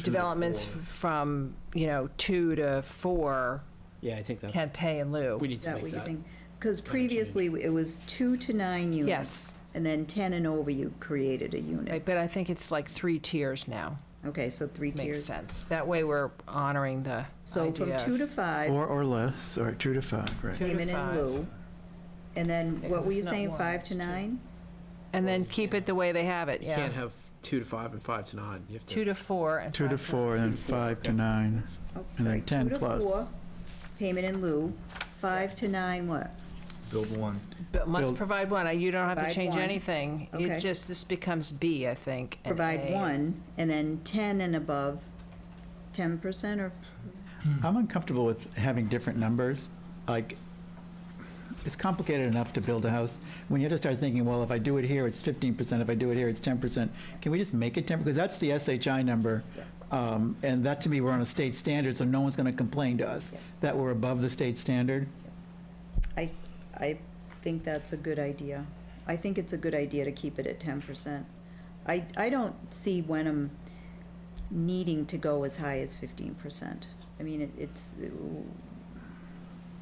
developments from, 2 to 4 Yeah, I think that's, can pay in lieu? we need Is to that make what you that. think? Because previously, it was 2 to 9 units. Yes. And then 10 and over, you created a unit. Right, but I think it's like 3 tiers now. Okay, so 3 Makes tiers. sense. That way we're honoring the So from idea. 2 to 5, 4 or less, or 2 to 5, right. 2 to payment in 5. lieu. And then, Yeah, what 'cause were you it's not saying, one, 5 it's to 2. 9? And then keep it the way they have it, You yeah. can't have 2 to 5 and 5 to 9. You have 2 to 4 and 2 to 5 4, and then 2 to 4, 5 to okay. 9. Oh, And then sorry, 10 2 to plus. 4, payment in lieu. 5 to 9, what? Build one. But must Build- provide one. You don't have to Provide change one. anything. Okay. It just, this becomes B, I think. and A Provide is- 1, and then 10 and above, 10% or, I'm uncomfortable with having different numbers. Like, it's complicated enough to build a house. When you have to start thinking, well, if I do it here, it's 15%, if I do it here, it's 10%. Can we just make it 10? Because that's the SHI number. And that, to me, we're on a state standard, so no one's going to complain to us Yeah. that we're above the state standard. I think that's a good idea. I think it's a good idea to keep it at 10%. I don't see Wenham needing to go as high as 15%. I mean,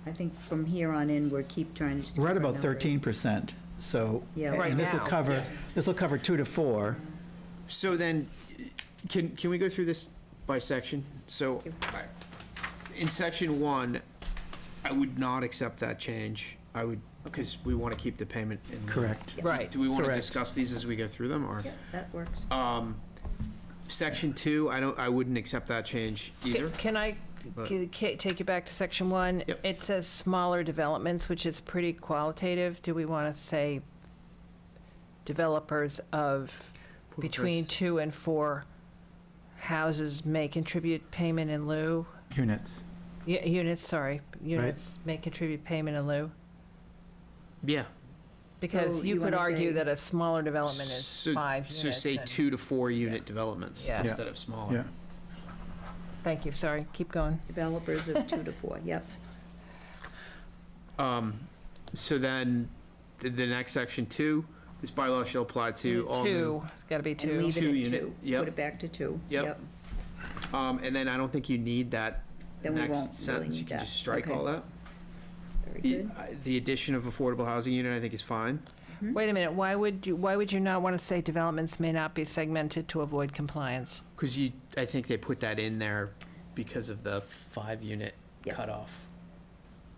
I think from here on in, we're trying to just We're at keep our about numbers. 13%, so. Yeah. Right And this will now, cover, this will cover 2 to 4. So then, can we go through this by section? So, in section 1, I would not accept that change. I would, because we want to keep the payment in lieu. Correct. Right. Do we want to Correct. discuss these as we go through them, or? Yeah, that works. Section 2, I wouldn't accept that change either. Can I But- take you back to section 1? Yep. It says smaller developments, which is pretty qualitative. Do we want to say developers of between 2 and 4 houses may contribute payment in lieu? Units. Units may contribute payment in lieu? Yeah. Because So you you could wanna argue say- that a smaller development is So- 5 units. So say and- 2 to 4 unit developments Yeah. instead of smaller. Yeah. Thank you, sorry, keep going. Developers of 2 to 4, yep. So then, the next section 2, this bylaw shall apply to all new. 2, it's got to be And 2. leave it Two at unit, 2. yep. Put it back to 2. Yep. And then I don't think you need that Then we won't next really sentence. You need can that. just strike Okay. all that. Very The good. the addition of affordable housing unit, I think, is fine. Wait a minute, why would you not want to say developments may not be segmented to avoid compliance? Because I think they put that in there because of the 5-unit Yeah. cutoff.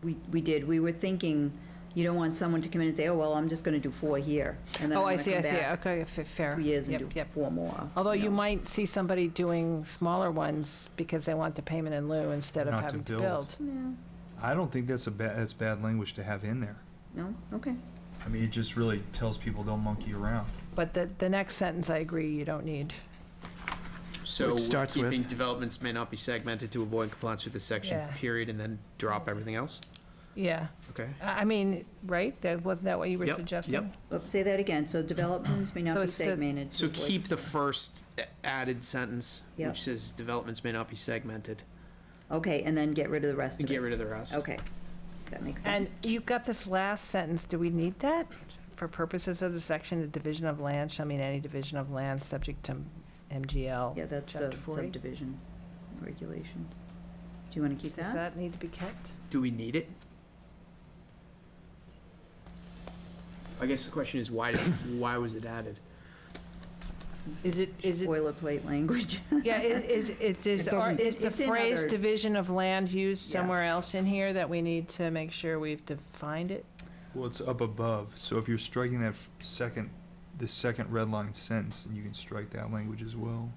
We did. We were thinking, you don't want someone to come in and say, oh, well, I'm just going to do 4 here. And then Oh, I'm I gonna see, come I see, back okay, fair. 2 years and Yep, do yep. 4 more. Although you know. might see somebody doing smaller ones because they want the payment in lieu instead of Not to having to build. build. No, I don't think that's bad language to have in there. no, okay. I mean, it just really tells people don't monkey around. But the next sentence, I agree, you don't need. So Which starts with- keeping developments may not be segmented to avoid compliance with this section, Yeah. period, and then drop everything else? Yeah, Okay. I mean, right, wasn't that what you were Yep, suggesting? yep. But say that again. So developments may So not be it's the- segmented. to So avoid- keep the first added sentence, Yep. which says developments may not be segmented. Okay, and then get rid of the rest And of it? get rid of the rest. Okay, that makes And sense. you've got this last sentence, do we need that? For purposes of the section, the division of land shall mean any division of land subject to MGL. Yeah, that's the Chapter 40. subdivision regulations. Do you want to keep Does that? that need to be kept? Do we need it? I guess the question is, why was it added? Is it, Boilerplate language. yeah, is the It doesn't- the it's in phrase other- division of land used Yeah. somewhere else in here that we need to make sure we've defined it? Well, it's up above, so if you're striking that the second red line sentence, then you can strike that language as well.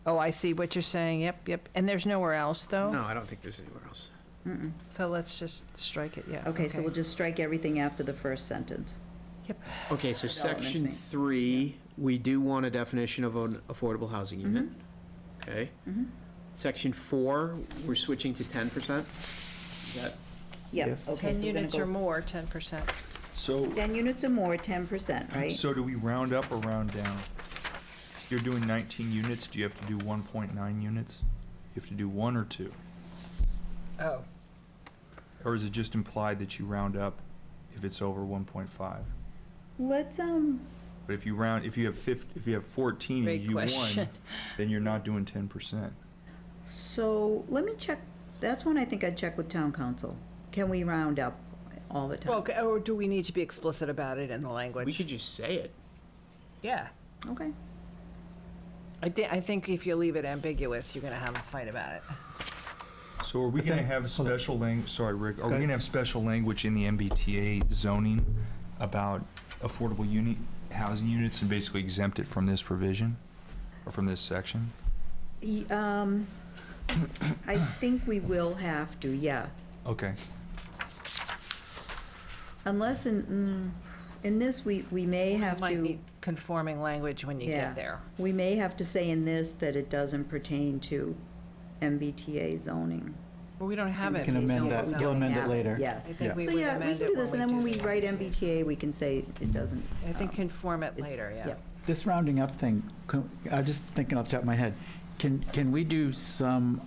Oh, I see what you're saying, yep. And there's nowhere else, though? No, I don't think there's anywhere else. Mm-mm. So let's just strike it, yeah. Okay, so we'll just strike everything after the first sentence. Okay, so Development section main. 3, we do want a definition of an affordable housing unit. Okay. Mhm. Section 4, we're switching to 10%. Is that, Yeah, Yes. okay, 10 so we're gonna units or go, more, 10%. So, 10 units or more, 10%, right? so do we round up or round down? If you're doing 19 units, do you have to do 1.9 units? You have to do 1 or 2? Oh. Or is it just implied that you round up if it's over 1.5? Let's, But if you have 14 and Great you do 1, question. then you're not doing 10%. so let me check, that's one I think I'd check with town council. Can we round up all the time? Well, or do we need to be explicit about it in the language? we could just say it. Yeah. Okay. I think if you leave it ambiguous, you're going to have a fight about it. So are we But going to then- have special sorry, Rick, are we Go ahead. going to have special language in the MBTA zoning about affordable housing units and basically exempt it from this provision or from this section? I think we will have to, yeah. Okay. Unless in this, we may have Might to, need conforming language when you Yeah. get there. we may have to say in this that it doesn't pertain to MBTA zoning. But we don't have We it. can amend that. We We'll don't amend it have later. Yeah. I think we So would yeah, we amend can it do this, and then when we do write the- MBTA, we can say it doesn't. I think conform it it's- later, yeah. This rounding up thing, I'm just thinking off the top of my head, can we do some,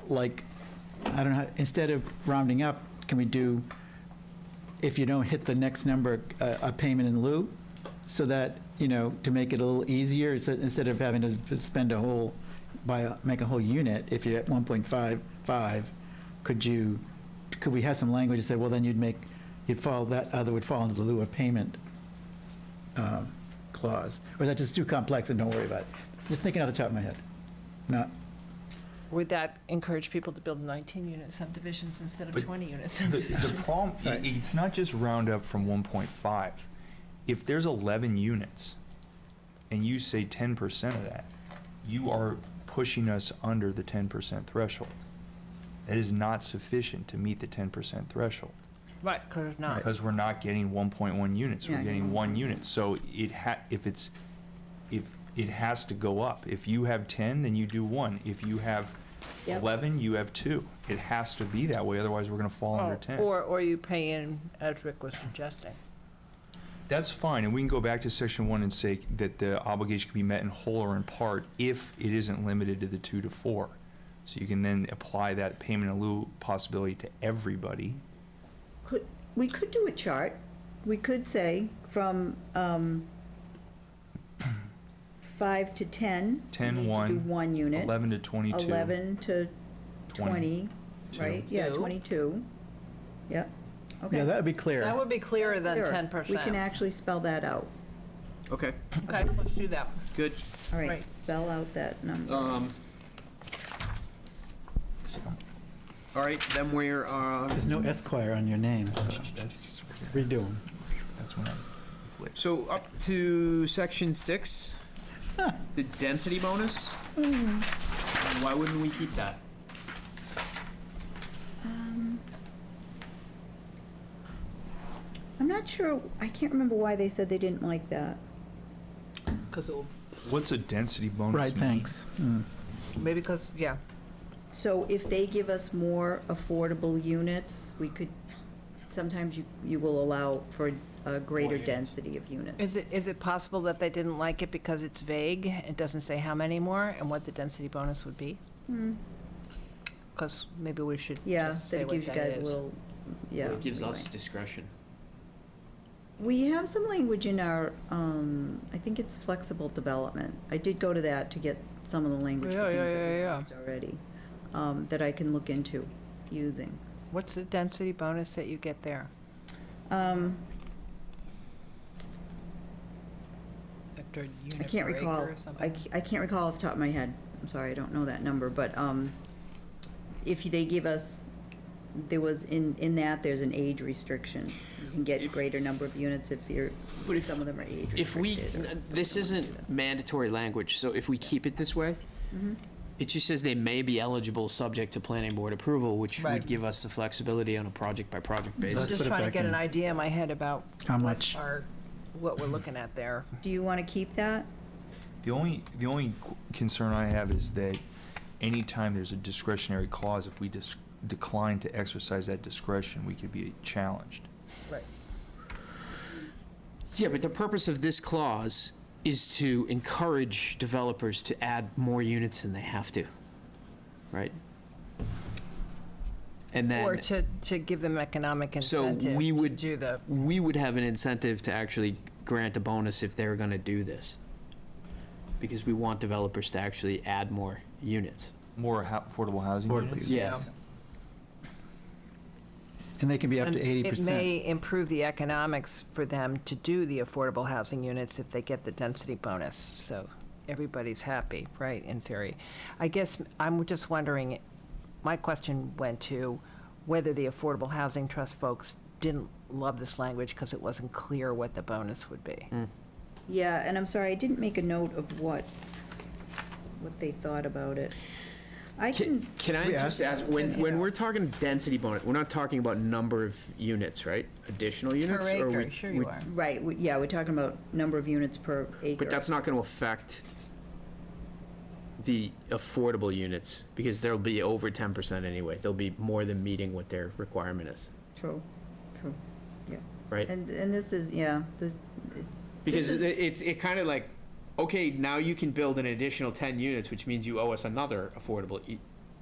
like, I don't know, instead of rounding up, can we do, if you don't hit the next number, a payment in lieu? So that, to make it a little easier, instead of having to spend make a whole unit, if you're at 1.55, could we have some language that said, well, then that other would fall into the lieu of payment clause? Or is that just too complex and don't worry about it? Just thinking off the top of my head. Not, Would that encourage people to build 19-unit subdivisions instead of But 20-unit The subdivisions? problem, it's not just round up from 1.5. If there's 11 units and you say 10% of that, you are pushing us under the 10% threshold. That is not sufficient to meet the 10% threshold. Right, could have not. Because we're not getting 1.1 units, we're Yeah. getting 1 unit. So if it has to go up. If you have 10, then you do 1. If you have Yep. 11, you have 2. It has to be that way, otherwise we're going to fall under Oh, 10. Or you pay in, as Rick was suggesting. That's fine, and we can go back to section 1 and say that the obligation can be met in whole or in part if it isn't limited to the 2 to 4. So you can then apply that payment in lieu possibility to everybody. We could do a chart. We could say from 5 to 10. 10, we need to 1, do 1 unit. 11 to 22. 11 to 20, 22. right? Yeah, Two. 22. Yep, okay. yeah, that would be clear. That would be clearer than Clearer. 10%. We can actually spell that out. Okay, Okay, let's do that. good. All right, Right. spell out that number. All right, then we're, There's no Esquire on your name, so That's redo them. That's when I flip. so up to section 6, the density bonus. Why wouldn't we keep that? I'm not sure, I can't remember why they said they didn't like that. What's a density bonus? Right, mean? thanks. Maybe because, yeah. So if they give us more affordable units, we could, sometimes you will allow for a greater units. density of units. Is it possible that they didn't like it because it's vague? It doesn't say how many more and what the density bonus would be? Because maybe we should Yeah, just that say it what gives you that guys a is. little, yeah. It gives us leeway. discretion. We have some language in our, I think it's flexible development. I did go to that to get some of the language for things that we used already, that I can look into using. What's the density bonus that you get there? Sector I unit can't per acre recall, or something? I can't recall off the top of my head. I'm sorry, I don't know that number, but, if they give us, there was, in that, there's an age restriction. You can get If- greater number of units if you're, But if- some of them are age If we, restricted. or this something like isn't that. mandatory language, so if we keep it this way, it just says they may be eligible subject to planning board approval, which Right. would give us the flexibility on a project-by-project basis. Let's Just put it trying to back get an in. idea in my head about How what much? what we're looking at there. Do you want to keep that? The only concern I have is that anytime there's a discretionary clause, if we decline to exercise that discretion, we could be challenged. Right. Yeah, but the purpose of this clause is to encourage developers to add more units than they have to, right? And Or then, to give them economic so incentive we to would, do the, we would have an incentive to actually grant a bonus if they were gonna do this. Because we want developers to actually add more units. More affordable housing Affordable units? units. Yeah. And they can be up and to it 80%. may improve the economics for them to do the affordable housing units if they get the density bonus. So everybody's happy, right, in theory. I guess I'm just wondering, my question went to whether the Affordable Housing Trust folks didn't love this language because it wasn't clear what the bonus would be. Yeah, and I'm sorry, I didn't make a note of what they thought about it. I can, Can I We just asked- ask, when we're talking density bonus, we're not talking about number of units, right? Additional units? Per or acre, sure you are. right, yeah, we're talking about number of units per acre. But that's not going to affect the affordable units, because they'll be over 10% anyway. They'll be more than meeting what their requirement is, True, yeah. right? And this is, yeah, this, Because this is- it kind of like, okay, now you can build an additional 10 units, which means you owe us another affordable.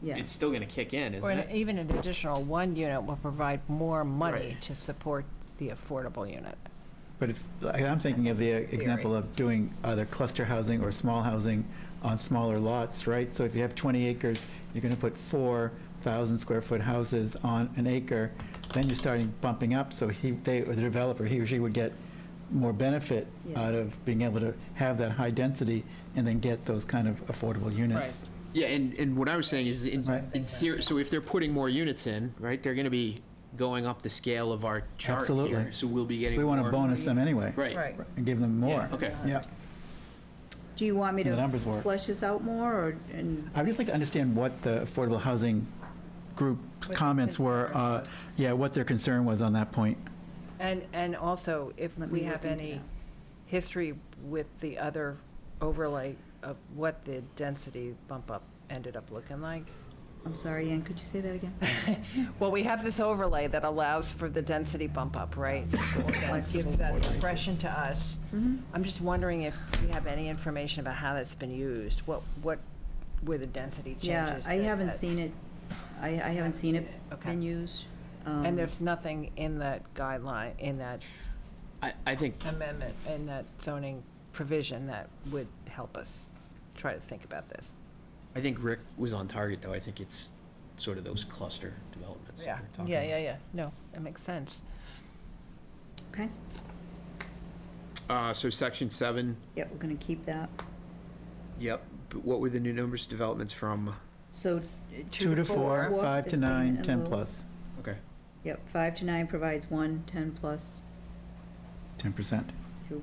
yeah. It's still going to kick in, Or isn't it? even an additional one unit will provide more money Right. to support the affordable unit. But if, I'm thinking of the example of doing either cluster housing or small housing on smaller lots, right? So if you have 20 acres, you're going to put 4,000 square foot houses on an acre, then you're starting bumping up, so the developer, he or she would get more benefit Yeah. out of being able to have that high density and then get those kind of affordable units. Yeah, and what I was saying is, Right. in theory, so if they're putting more units in, right, they're going to be going up the scale of our chart Absolutely. here. So we'll be So getting we want to more. bonus them anyway. Right. And give them more. Yeah, okay. Yeah. Do you want me The numbers to work. flesh this out more, or, and, I'd just like to understand what the affordable housing group's What their comments were, concern was. yeah, what their concern was on that point. And also, if Let we me have look into any that. history with the other overlay of what the density bump up ended up looking like. I'm sorry, Ann, could you say that again? Well, we have this overlay that allows for the density bump up, right? That gives that expression to us. I'm just wondering if we have any information about how that's been used. What were the density changes? Yeah, I haven't that- seen it, I haven't seen it Okay. been used. And there's nothing in that guideline, in that I think, amendment, in that zoning provision that would help us try to think about this. I think Rick was on target, though. I think it's sort of those cluster developments. Yeah, we're talking yeah, about. yeah. No, that makes sense. Okay, So section 7, yep, we're gonna keep that. yep. But what were the new numbers, developments from? So. 2 to 4, 5 to is 9, payment 10 in lieu. plus, Okay. Yep, 5 to 9 provides 1, 10 plus 10%. 2.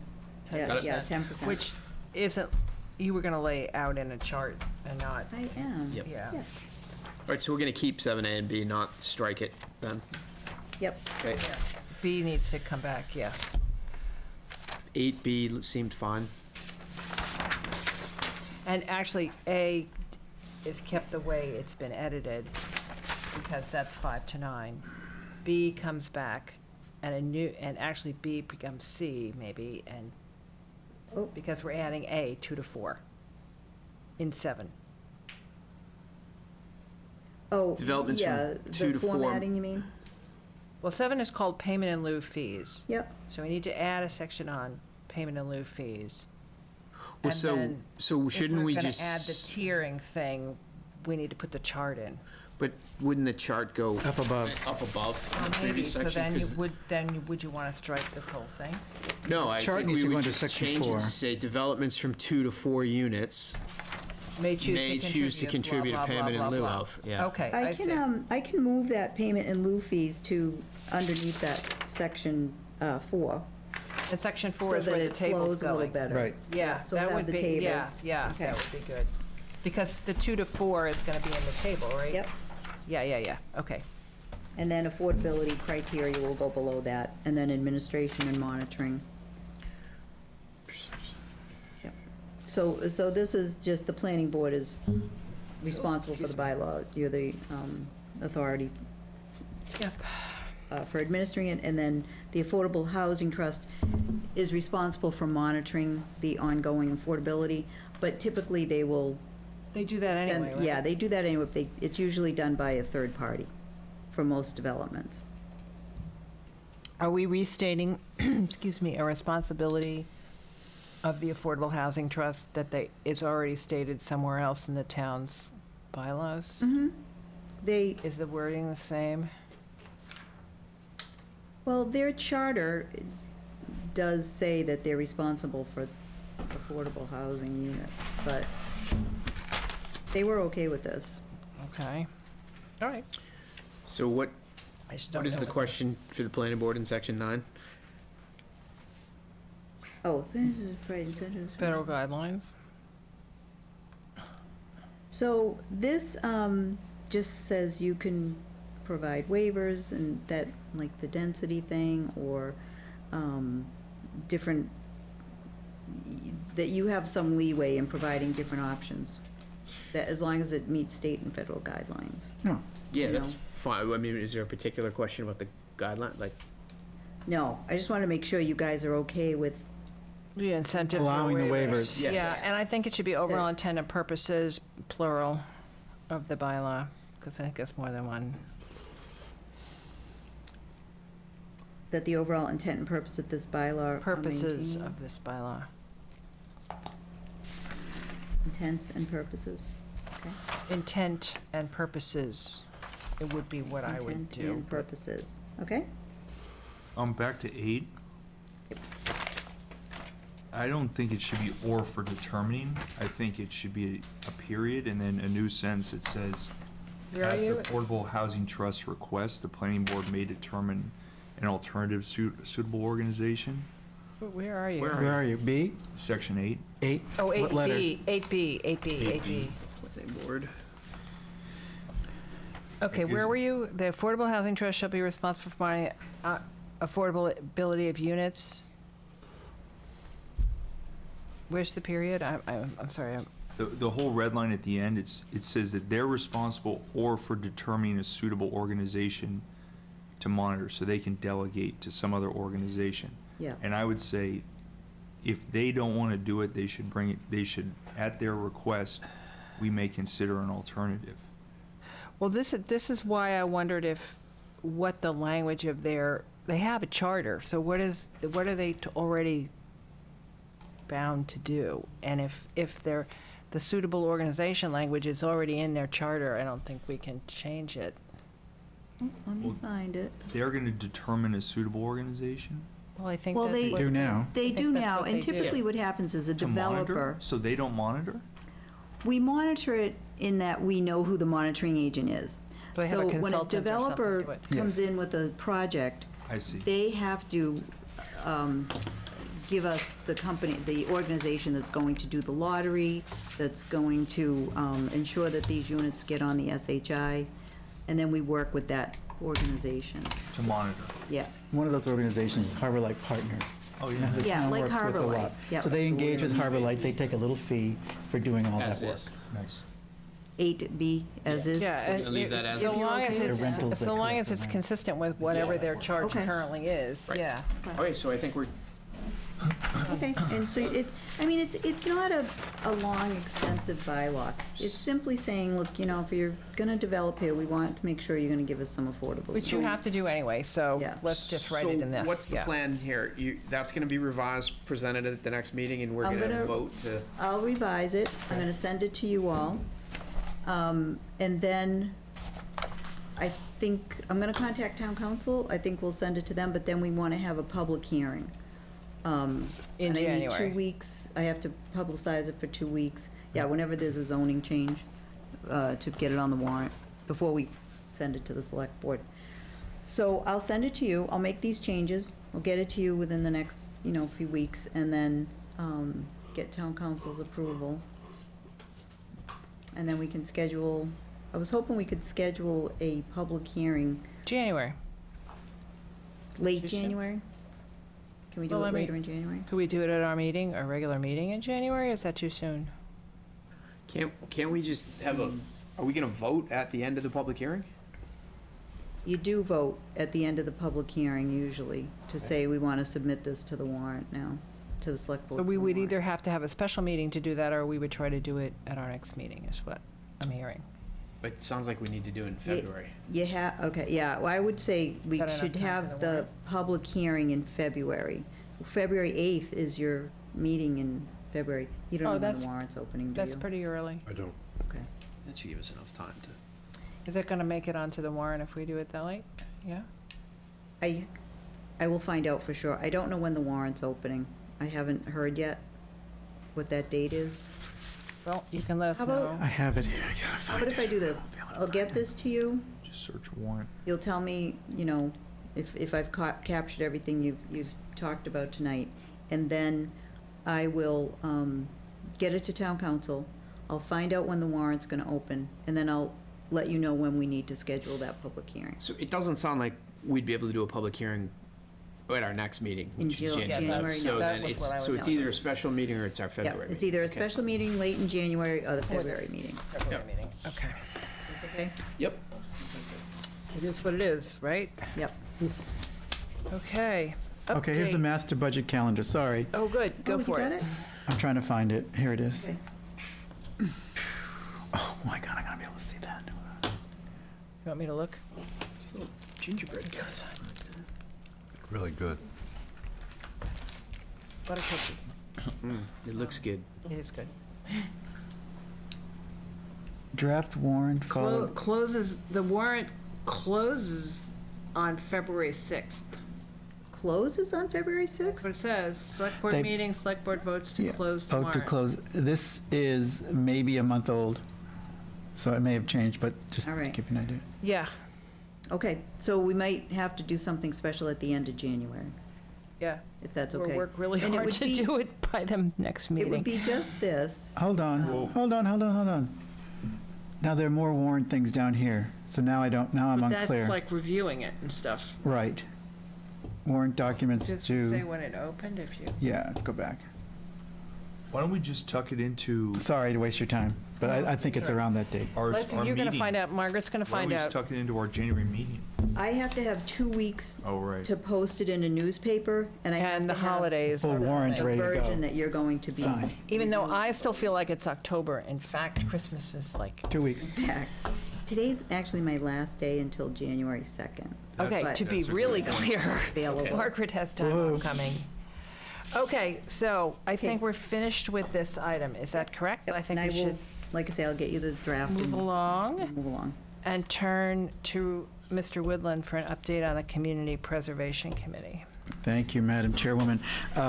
10%. Yeah, 10%. Which isn't, you were gonna lay out in a chart and not, I am. Yep. yeah. Yes, All right, so we're going to keep 7A and B, not strike it then? yep. Okay. B needs to come back, yeah. 8B seemed fine. And actually, A is kept the way it's been edited, because that's 5 to 9. B comes back, and actually B becomes C maybe, and, Oh. because we're adding A, 2 to 4, in 7. Oh, Developments from yeah, 2 the to 4. formatting, you mean? Well, 7 is called payment in lieu fees. Yep. So we need to add a section on payment in lieu fees. Well, And then so shouldn't we If we're just? gonna add the tiering thing, we need to put the chart in. But wouldn't the chart go Up above. up above the Maybe, previous so section? then you 'Cause- would you wanna strike this whole thing? No, I Chart think needs we to go would into just section change it 4. to say developments from 2 to 4 units May may choose to contribute a payment in lieu of. Yeah. Okay, I I see. can, I can move that payment in lieu fees to underneath that section 4. And section 4 so is that where the it table's flows a little going. better. Right. Yeah, So that have would the be, table. yeah, Okay. that would be good. Because the 2 to 4 is gonna be in the table, right? Yep. Yeah, okay. And then affordability criteria will go below that, and then administration and monitoring. Yep. So this is just, the planning board is responsible for the bylaw. You're the authority Yep. for administering it, and then the Affordable Housing Trust is responsible for monitoring the ongoing affordability, but typically they will. They do that anyway, right? Yeah, they do that anyway. It's usually done by a third party for most developments. Are we restating, excuse me, a responsibility of the Affordable Housing Trust that is already stated somewhere else in the town's bylaws? They, Is the wording the same? well, their charter does say that they're responsible for affordable housing units, but they were okay with this. Okay. All right. So what I just don't is know the what question for the planning board in section 9? Oh, this is right, incentives. Federal guidelines? So this just says you can provide waivers and that, like the density thing, or different, that you have some leeway in providing different options, that as long as it meets state and federal guidelines. No. Yeah, You that's know. fine. I mean, is there a particular question about the guideline? Like, No, I just want to make sure you guys are okay with, The incentive for Allowing the waivers. Yes. Yeah, and I think it should be overall intent and purposes, plural, of the bylaw, because I think it's more than one. that the overall intent and purpose of this bylaw are Purposes maintained. of this bylaw. Intents and purposes, okay? Intent and purposes, it would be what I would Intent do. and purposes, okay? Back to 8. I don't think it should be or for determining. I think it should be a period and then a new sentence that says, Where are at the you? Affordable Housing Trust request, the planning board may determine an alternative suitable organization. Where are you? Where are you? B? Section 8. 8? Oh, What letter? 8B. planning board. Okay, Like, where is- were you? The Affordable Housing Trust shall be responsible for providing affordability of units. Where's the period? I'm sorry. The whole red line at the end, it says that they're responsible or for determining a suitable organization to monitor, so they can delegate to some other organization. Yeah. And I would say, if they don't want to do it, they should bring it, at their request, we may consider an alternative. Well, this is why I wondered what the language of they have a charter, so what are they already bound to do? And if the suitable organization language is already in their charter, I don't think we can change it. Let me Well- find it. They're going to determine a suitable organization Well, I think Well, that's they- what Do now. They think do that's now, what and they do. typically what happens is a to monitor, developer, so they don't monitor? we monitor it in that we know who the monitoring agent is. Do they have a So when a consultant or something developer do it? comes Yes. in with a project, I see. they have to give us the company, the organization that's going to do the lottery, that's going to ensure that these units get on the SHI, and then we work with that organization. To monitor. Yeah, One of those organizations is Harbor Light Partners. Oh, And yeah. the Yeah, town like works with Harbor a Light, lot. yep. So they So engage we're with gonna Harbor Light, they take a little fee for doing all that As work. is. Nice. 8B as is? Yeah. We're gonna leave that as So is. long as The it's, rentals so that long come as from it's that. consistent with whatever Yeah. their charge Okay. currently is, Right. yeah. Okay, so I think we're, Okay, and so it's not a long, extensive bylaw. It's simply saying, look, if you're gonna develop here, we want to make sure you're gonna give us some affordable. Which you have to do anyway, so Yeah. let's just write it in there. So what's the Yeah. plan here? That's gonna be revised, presented at the next meeting, and we're I'm gonna gonna- vote to, I'll revise it, I'm gonna send it to you all. And then, I think, I'm gonna contact town council, I think we'll send it to them, but then we wanna have a public hearing. In And I need January. 2 weeks, I have to publicize it for 2 weeks. Yeah, whenever there's a zoning change, to get it on the warrant, before we send it to the select board. So I'll send it to you, I'll make these changes, I'll get it to you within the next, few weeks, and then, get town council's approval. And then we can schedule, I was hoping we could schedule a public hearing January. late Too soon? January? Can we do Well, it I mean- later in January? Could we do it at our meeting, our regular meeting in January, or is that too soon? can't we just have are we gonna vote at the end of the public hearing? You do vote at the end of the public hearing usually to say we want to submit this to the warrant now, to the select board. So we for would warrant. either have to have a special meeting to do that, or we would try to do it at our next meeting, is what I'm hearing. It sounds like we need to do it in February. You okay, yeah, well, I would say we Is that enough should time for have the the warrant? public hearing in February. February 8th is your meeting in February. You don't Oh, know when the that's- warrant's opening, do you? That's pretty early. I don't. Okay. That should give us enough time to. Is it gonna make it onto the warrant if we do it that late? Yeah? I will find out for sure. I don't know when the warrant's opening. I haven't heard yet what that date is. Well, you can let us How about- know. I have it here. I gotta How find about it. if I do this? I'll get this to you. Just search warrant. You'll tell me, if I've captured everything you've talked about tonight. And then I will get it to town council. I'll find out when the warrant's gonna open, and then I'll let you know when we need to schedule that public hearing. So it doesn't sound like we'd be able to do a public hearing at our next meeting, In which is January, January, So no. That then was what I was so it's telling either a special meeting or it's our Yeah, February it's meeting. either a Okay. special meeting late in January or the February meeting. February Yep. meeting. Okay. That's okay? Yep. It is what it is, right? Yep. Okay. Okay, here's the Update. master budget calendar, sorry. Oh, good, go Oh, you for got it. I'm trying to find it. Here it is. Okay. Oh my God, I'm gonna be able to see that. You want me to look? This little gingerbread guy. Really good. What a cookie. It looks good. It is good. Draft warrant followed. Closes, the warrant closes on February 6th. Closes on February That's what 6th? it says. Select board They- meeting, select board votes to Yeah, close the vote warrant. to close. This is maybe a month old, so it may have changed, but just to All right. give you an idea. Yeah, Okay, so we might have to do something special at the end of January, yeah. if that's We'll okay. work really And it hard would to be- do it by the next It would meeting. be just this. Hold on, hold on. Now there are more warrant things down here, so now I'm But unclear. that's like reviewing it and stuff. Right. Warrant documents Does it say due, when it opened if you? yeah, let's go back. Why don't we just tuck it into Sorry to waste your time, but I think it's Sure. around that date. our Leslie, our you're gonna meeting? find out, Margaret's gonna Why don't find we just out. tuck it into our January meeting? I have to have 2 weeks Oh, right. to post it in a newspaper, and I have And to the have holidays. Full are warrant coming. ready the to version go. that you're going to be. Signed. Even though I still feel like it's October, in fact, Christmas is like, 2 weeks. Back. Today's actually my last day until January 2nd. okay, But- to be That's a good really point. clear, Available. Margaret has time Whoa. off coming. Okay, so I think Okay. we're finished with this item. Is that correct? Yep, I think and we will, should like I say, I'll get you the draft. move and along Move along. and turn to Mr. Woodland for an update on the Community Preservation Committee. Thank you, Madam Chairwoman.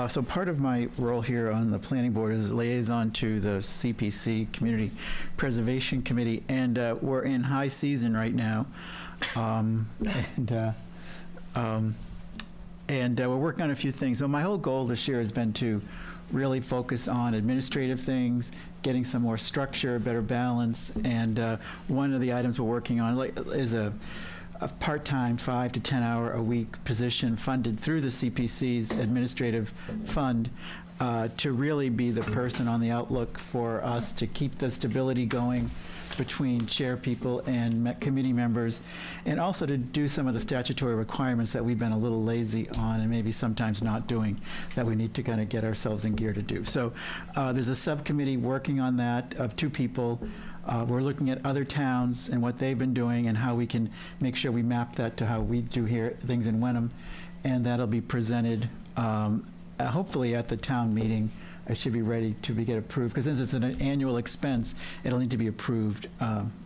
So part of my role here on the planning board is liaison to the CPC, Community Preservation Committee, and we're in high season right now. And we're working on a few things. So my whole goal this year has been to really focus on administrative things, getting some more structure, better balance, and one of the items we're working on is a part-time 5 to 10 hour a week position funded through the CPC's administrative fund to really be the person on the outlook for us to keep the stability going between chair people and committee members, and also to do some of the statutory requirements that we've been a little lazy on and maybe sometimes not doing, that we need to kind of get ourselves in gear to do. So there's a subcommittee working on that of 2 people. We're looking at other towns and what they've been doing and how we can make sure we map that to how we do here, things in Wenham, and that'll be presented hopefully at the town meeting. I should be ready to get approved, because since it's an annual expense, it'll need to be approved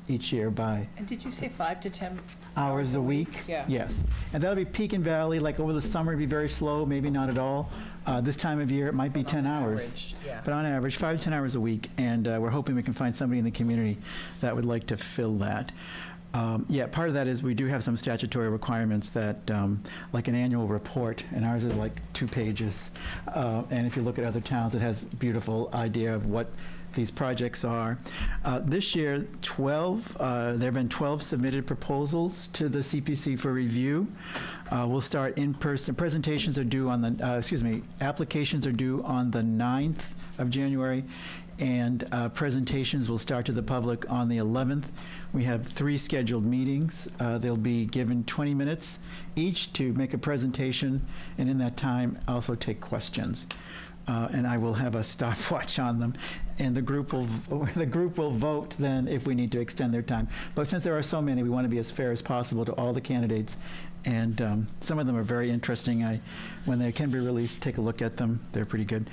each year by And did you say 5 to 10? hours a week. Yeah. Yes. And that'll be peak and valley, like over the summer, it'll be very slow, maybe not at all. This time of year, it might be 10 hours. Average, yeah. But on average, 5 to 10 hours a week, and we're hoping we can find somebody in the community that would like to fill that. Yeah, part of that is we do have some statutory requirements that, like an annual report, and ours is like 2 pages. And if you look at other towns, it has a beautiful idea of what these projects are. This year, there have been 12 submitted proposals to the CPC for review. We'll start in person. Presentations are due on the, applications are due on the 9th of January, and presentations will start to the public on the 11th. We have 3 scheduled meetings. They'll be given 20 minutes each to make a presentation, and in that time, also take questions. And I will have a stopwatch on them, and the group will vote then if we need to extend their time. But since there are so many, we want to be as fair as possible to all the candidates, and some of them are very interesting. When they can be released, take a look at them. They're pretty good.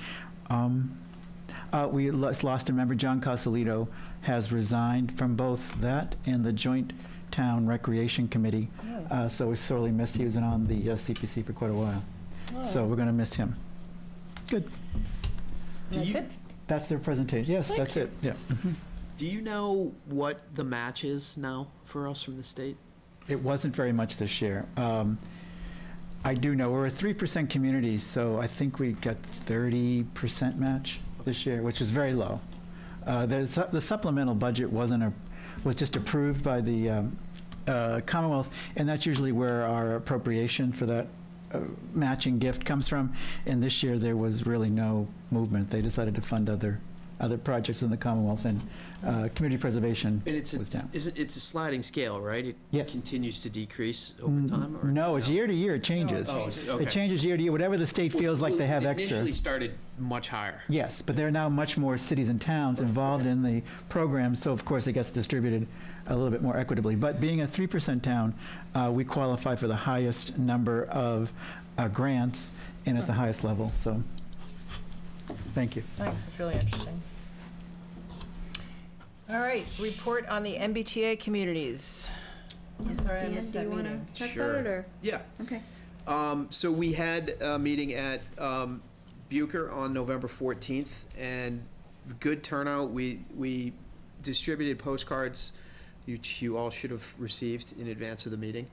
We lost a member. John Cosolito has resigned from both that and the Joint Town Recreation Committee. So we sorely missed. He was on the CPC for quite a while. So we're going to miss him. Good. That's it? That's their presentation. Yes, that's it. Yeah. Mhm. Do you know what the match is now for us from the state? It wasn't very much this year. I do know we're a 3% community, so I think we got 30% match this year, which is very low. The supplemental budget was just approved by the Commonwealth, and that's usually where our appropriation for that matching gift comes from. And this year there was really no movement. They decided to fund other projects in the Commonwealth, and community preservation And it's was down. it's a sliding scale, right? It Yes. continues to decrease over time? Or No, it's year to year. It changes. Oh, okay. It changes year to year. Whatever the state feels like they have It extra. initially started much higher. Yes, but there are now much more cities and towns involved in the program, so of course it gets distributed a little bit more equitably. But being a 3% town, we qualify for the highest number of grants and at the highest level, so thank you. Thanks, it's really interesting. All right, report on the MBTA communities. Sorry, I Dan, missed do that you want meeting. to talk Sure. about it, or? Yeah. Okay. So we had a meeting at Bucher on November 14th, and good turnout. We distributed postcards, which you all should have received in advance of the meeting.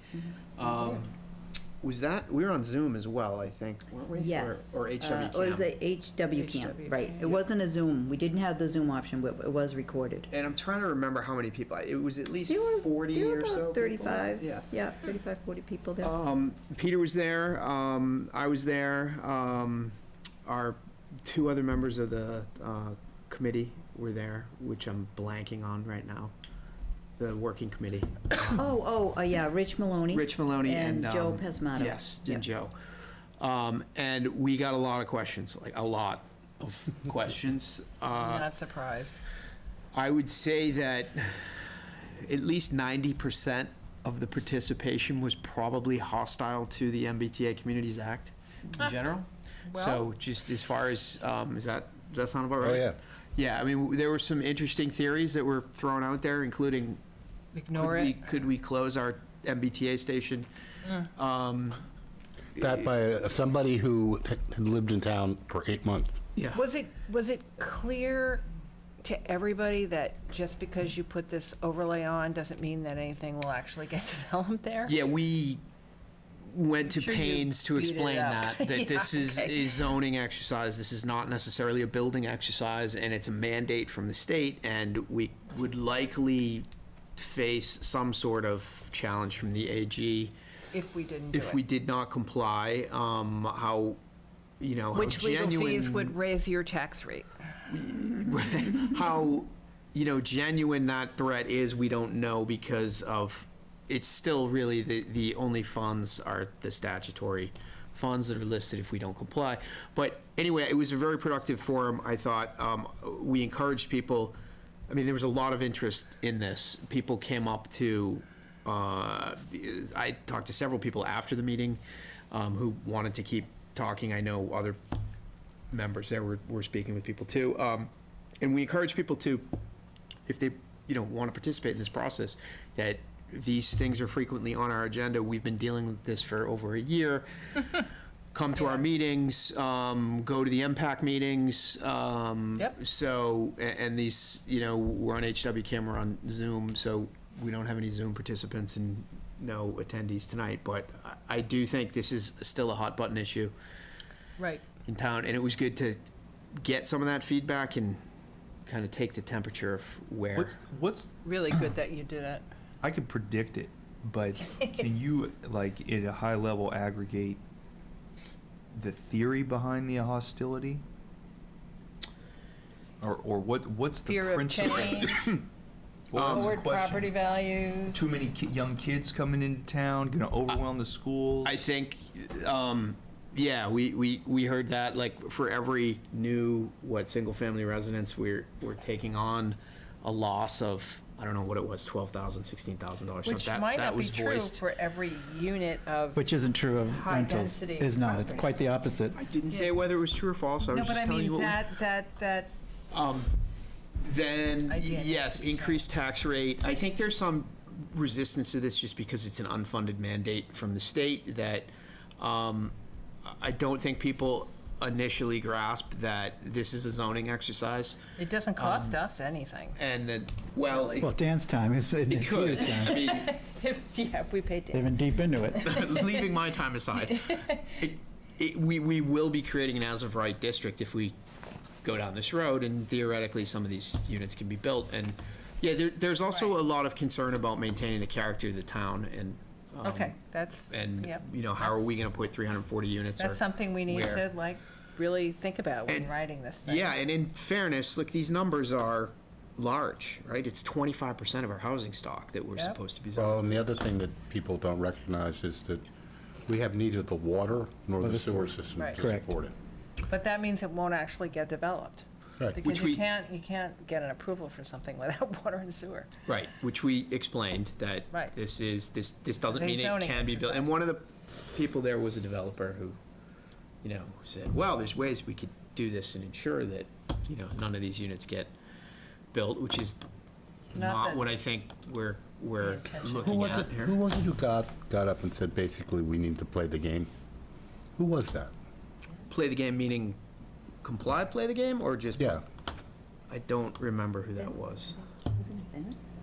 Was that, we were on Zoom as well, I think, weren't we? Yes. Or HW It was Cam. a HW Camp, HW right. Camp. It wasn't a Zoom. We didn't have the Zoom option, but it was recorded. And I'm trying to remember how many people, it was at least There were 40 about or so people. 35. Yeah. Yeah, 35, 40 people there. Peter was there, I was there, our 2 other members of the committee were there, which I'm blanking on right now, the working committee. Yeah, Rich Maloney. Rich Maloney and. Joe Pesmato. Yes, Yep. and Joe. And we got a lot of questions, like a lot of questions. I'm not surprised. I would say that at least 90% of the participation was probably hostile to the MBTA Communities Act in general. So just as far as, does that sound about right? Oh, yeah. Yeah, I mean, there were some interesting theories that were thrown out there, including Ignore it. could we close our MBTA station? That by somebody who had lived in town for 8 months. Yeah. Was it clear to everybody that just because you put this overlay on doesn't mean that anything will actually get developed there? Yeah, we went to Sure you pains to beat it explain up. that Yeah, this is okay. a zoning exercise. This is not necessarily a building exercise, and it's a mandate from the state, and we would likely face some sort of challenge from the AG If we didn't do it. if we did not comply. How how Which legal genuine, fees would raise your tax rate? how, genuine that threat is, we don't know, because of, it's still really the only funds are the statutory funds that are listed if we don't comply. But anyway, it was a very productive forum, I thought. We encouraged people, there was a lot of interest in this. People came up to, I talked to several people after the meeting who wanted to keep talking. I know other members there were speaking with people too. And we encourage people to, if they, want to participate in this process, that these things are frequently on our agenda. We've been dealing with this for over a year. Come to our meetings, go to the MPAC meetings. Yep. So, and these, we're on HW we're on Zoom, so we don't have any Zoom participants and no attendees tonight. But I do think this is still a hot button issue Right. in town, and it was good to get some of that feedback and kind of take the temperature of where. What's Really good that you did it. I could predict it, but can you, like, at a high level, aggregate the theory behind the hostility? Or what's the Fear of principle? change, What was the lowered question? property values. Too many young kids coming into town, going to overwhelm the schools? I think, yeah, we heard that, like, for every new, single-family residence, we're taking on a loss of, I don't know what it was, $12,000, $16,000. Which So might that not be was true voiced. for every unit of. Which isn't true of High rentals. density Is not. It's property. quite the opposite. I didn't say Yes. whether it was true or false, I No, was but just I telling you mean, what. that, Then, Idea. yes, increased tax rate. I think there's some resistance to this just because it's an unfunded mandate from the state that I don't think people initially grasp that this is a zoning exercise. it doesn't cost us anything. And then, well, Well, Dan's time is it could. Peter's time. I mean, If we paid They've been deep into it. leaving my time aside, we will be creating an as-of-right district if we go down this road, and theoretically, some of these units can be built. And, yeah, there's also Right. a lot of concern about maintaining the character of the town, and, Okay, that's, and, yep. how are we gonna put 340 units? That's or something we need where? to, like, really think about when And- writing this thing. Yeah, and in fairness, look, these numbers are large, right? It's 25% of our housing stock that we're Yep. supposed to be Well, zoned. and the other thing that people don't recognize is that we have neither the water nor Or the the sewer sewer. system Right. to Correct. support it. But that means it won't actually get developed. Right. Because Which you we- can't get an approval for something without water and sewer. Right, which we explained that Right. this doesn't a mean it zoning can be built. And exercise. one of the people there was a developer who, said, well, there's ways we could do this and ensure that, none of these units get built, which is Not not that- what I think we're intention. Who looking was at it, here. who was it who got up and said, basically, we need to play the game? Who was that? Play the game meaning play the game, or just? Yeah, I don't remember who that was.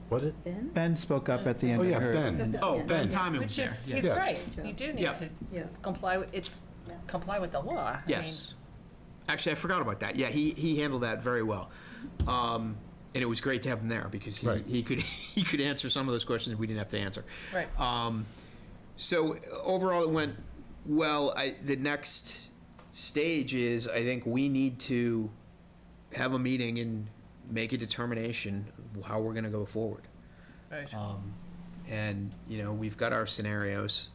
was it? Ben? Ben spoke up at the end Oh, of yeah, her. Ben. and- Oh, Yeah. Ben Timon was Which there. is, yes. he's Yeah. right. You do need Yeah. to Yeah. comply with the law. I mean, Yes. Actually, I forgot about that. Yeah, he handled that very well. And it was great to have him there because Right. he could answer some of those questions we didn't have to answer. Right. So overall, it went well. The next stage is, I think we need to have a meeting and make a determination of how we're going to go forward. Right. And, we've got our scenarios.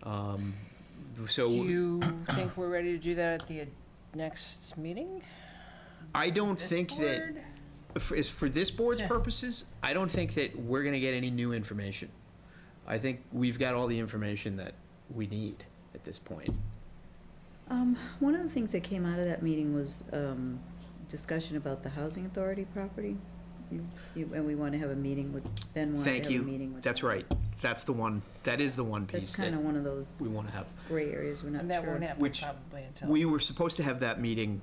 So Do you think we're ready to do that at the next meeting? I don't This think that, board? for this board's Yeah. purposes, I don't think that we're going to get any new information. I think we've got all the information that we need at this point. One of the things that came out of that meeting was discussion about the housing authority property. And we want to have a meeting with, Ben wanted to Thank have a meeting you. with. That's right. That is the one That's piece kind that of one of those we want to have. gray areas, we're not And that won't sure. happen Which probably until. We were supposed to have that meeting,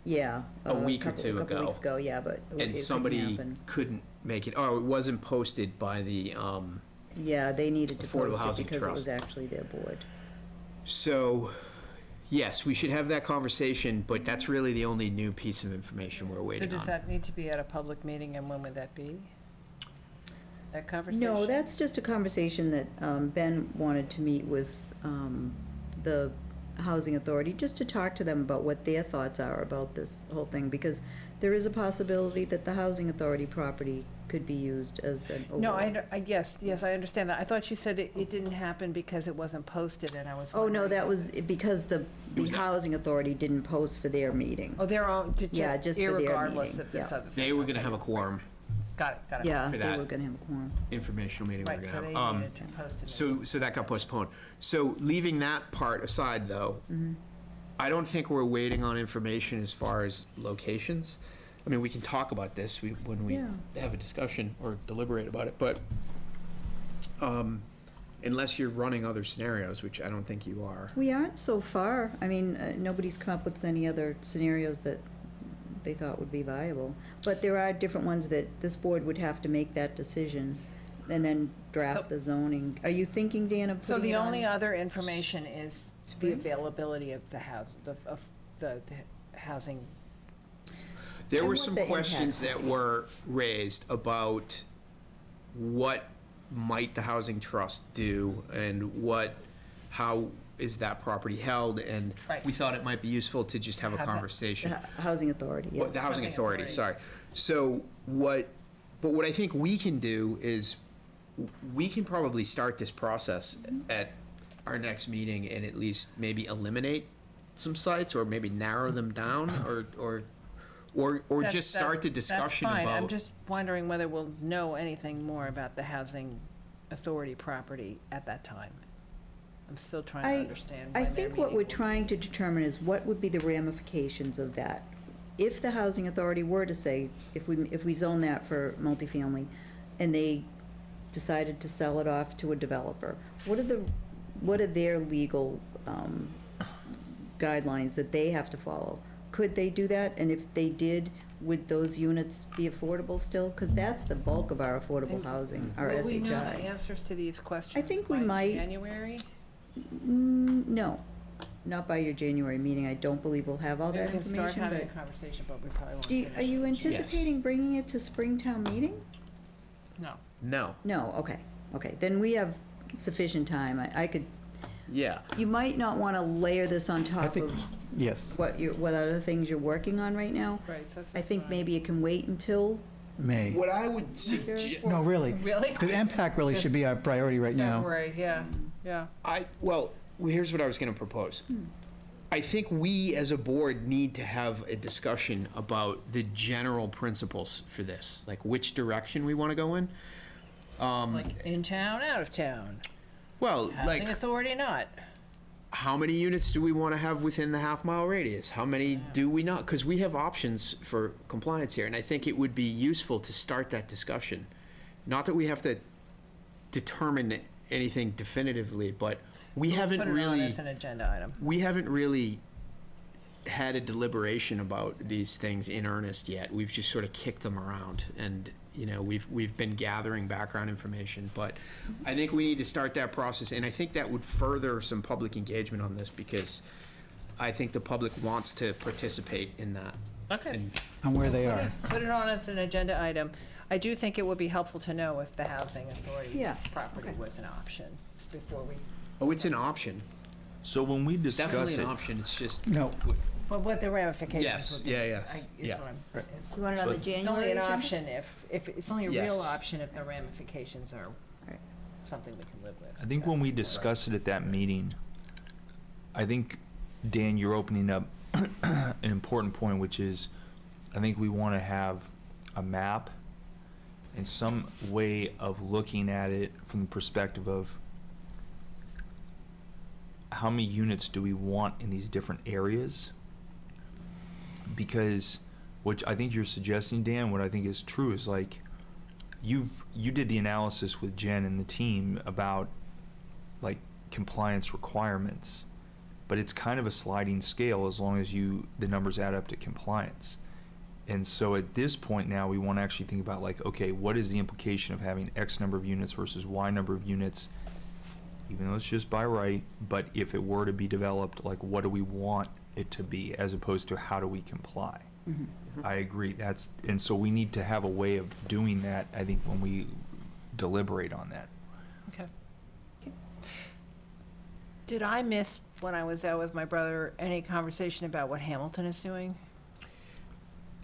Yeah. A week or couple- two couple ago. weeks ago, yeah, but it and didn't somebody happen. couldn't make it. Oh, it wasn't posted by the, Yeah, they needed to Affordable post it Housing because it was Trust. actually their board. so, yes, we should have that conversation, but that's really the only new piece of information we're So waiting does on. that need to be at a public meeting, and when would that be? That conversation? No, that's just a conversation that Ben wanted to meet with the Housing Authority, just to talk to them about what their thoughts are about this whole thing, because there is a possibility that the Housing Authority property could be used as an No, overlay. yes, I understand that. I thought you said it didn't happen because it wasn't posted, and I was Oh, no, wondering- that was because the was that- Housing Authority didn't post for their meeting. Oh, they're all, Yeah, just for their irregardless meeting, of this yeah. other thing. They were gonna have a quorum, Got it. Yeah, for they that. were gonna have a quorum. informational meeting we Right, were so gonna they have. needed to post it. So that got postponed. So leaving that part aside, though, I don't think we're waiting on information as far as locations. I mean, we can talk about this when we Yeah. have a discussion or deliberate about it, but unless you're running other scenarios, which I don't think you are. We aren't so far. I mean, nobody's come up with any other scenarios that they thought would be viable. But there are different ones that this board would have to make that decision and then draft So- the zoning. Are you thinking, Dan, of So putting the it on? only other information is the Spring? availability of the house, of the housing. There And were what some the questions impacts that were raised about what might the housing trust do and how is that property held? And Right. we thought it might be useful to just have a Have that- conversation. The Housing Authority, yeah. Well, the Housing Housing Authority, Authority. sorry. So but what I think we can do is, we can probably start this process at our next meeting and at least maybe eliminate some sites, or maybe narrow them down, or just start the discussion That's fine. I'm about. just wondering whether we'll know anything more about the housing authority property at that time. I'm still trying to understand I when their think what meeting we're will be. trying to determine is what would be the ramifications of that. If the Housing Authority were to say, if we zone that for multifamily, and they decided to sell it off to a developer, what are their legal guidelines that they have to follow? Could they do that? And if they did, would those units be affordable still? Because that's the bulk of our affordable And housing, our Will we know the SHI. answers to these questions think we by might. January? No, not by your January meeting. I don't believe we'll have all We that can start information, having a but conversation, but we probably won't are finish. you anticipating bringing it to Springtown meeting? No. No, No, okay, then we have sufficient time. I could, yeah. you might not want to layer this on I top think, of yes, what other things you're working on right now. Right, so that's I think fine. maybe it can wait until, May. What I would suggest, No, really. Really? Because impact really should be our priority right now. February, yeah. well, here's what I was gonna propose. I think we, as a board, need to have a discussion about the general principles for this, like which direction we wanna go in. Like in town, out of town, Well, like, housing authority, not. how many units do we want to have within the half-mile radius? How many do we not? Because we have options for compliance here, and I think it would be useful to start that discussion. Not that we have to determine anything definitively, but we haven't Put it on really, as an agenda item. we haven't really had a deliberation about these things in earnest yet. We've just sort of kicked them around, and we've been gathering background information. But I think we need to start that process, and I think that would further some public engagement on this, because I think the public wants to participate in that. Okay. And On where they are. Put it on as an agenda item. I do think it would be helpful to know if the housing authority Yeah, property okay. was an option before we, oh, it's an option. So when we It's discuss definitely it, an option. It's just No, but what the ramifications Yes, would be. yeah, yes, Is yeah. what I'm, is- you want it on the But- it's only January an agenda? option if, it's only a real Yes. option if the ramifications are Right. something we can live with. I think when we That's- discussed it at that meeting, I think, Dan, you're opening up an important point, which is, I think we want to have a map and some way of looking at it from the perspective of how many units do we want in these different areas? Because what I think you're suggesting, Dan, what I think is true is like, you did the analysis with Jen and the team about like compliance requirements, but it's kind of a sliding scale as long as the numbers add up to compliance. And so at this point now, we want to actually think about like, okay, what is the implication of having X number of units versus Y number of units, even though it's just by right, but if it were to be developed, like what do we want it to be as opposed to how do we comply? I agree, and so we need to have a way of doing that, I think, when we deliberate on that. Okay. Did I miss when I was out with my brother, any conversation about what Hamilton is doing?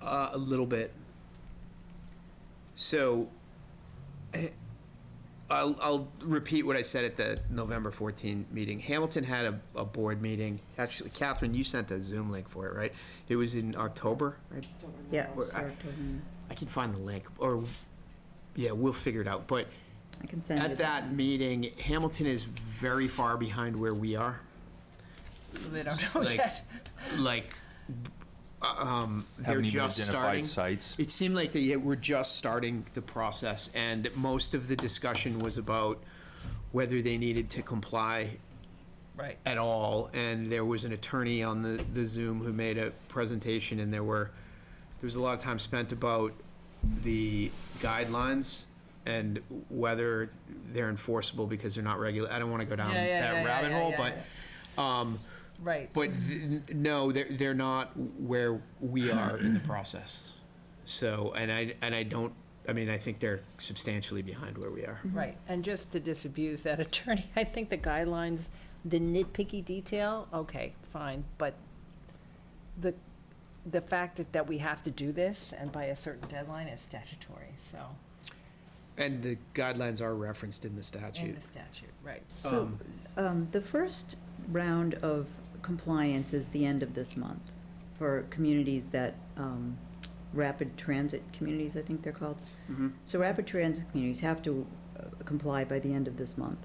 A little bit. So, I'll repeat what I said at the November 14 meeting. Hamilton had a board meeting. Actually, Catherine, you sent a Zoom link for it, right? It was in October, right? Yeah. Or I can find the link, or, yeah, we'll figure it out. But I can send you at that meeting, Hamilton is very far behind where we are. They don't know Like- yet. Like, they're Haven't even just starting. identified sites. It seemed like they were just starting the process, and most of the discussion was about whether they needed to comply Right. at all. And there was an attorney on the Zoom who made a presentation, and there was a lot of time spent about the guidelines and whether they're enforceable because they're not regular. I don't want to go down that rabbit hole, but. Right. But no, they're not where we are in the process. So, and I don't, I mean, I think they're substantially behind where we are. Right, and just to disabuse that attorney, I think the guidelines, the nitpicky detail, okay, fine, but the fact that we have to do this and by a certain deadline is statutory, so, And the guidelines are referenced in the in statute. the statute, right. So, the first round of compliance is the end of this month for communities that, rapid transit communities, I think they're called. Mhm. So rapid transit communities have to comply by the end of this month.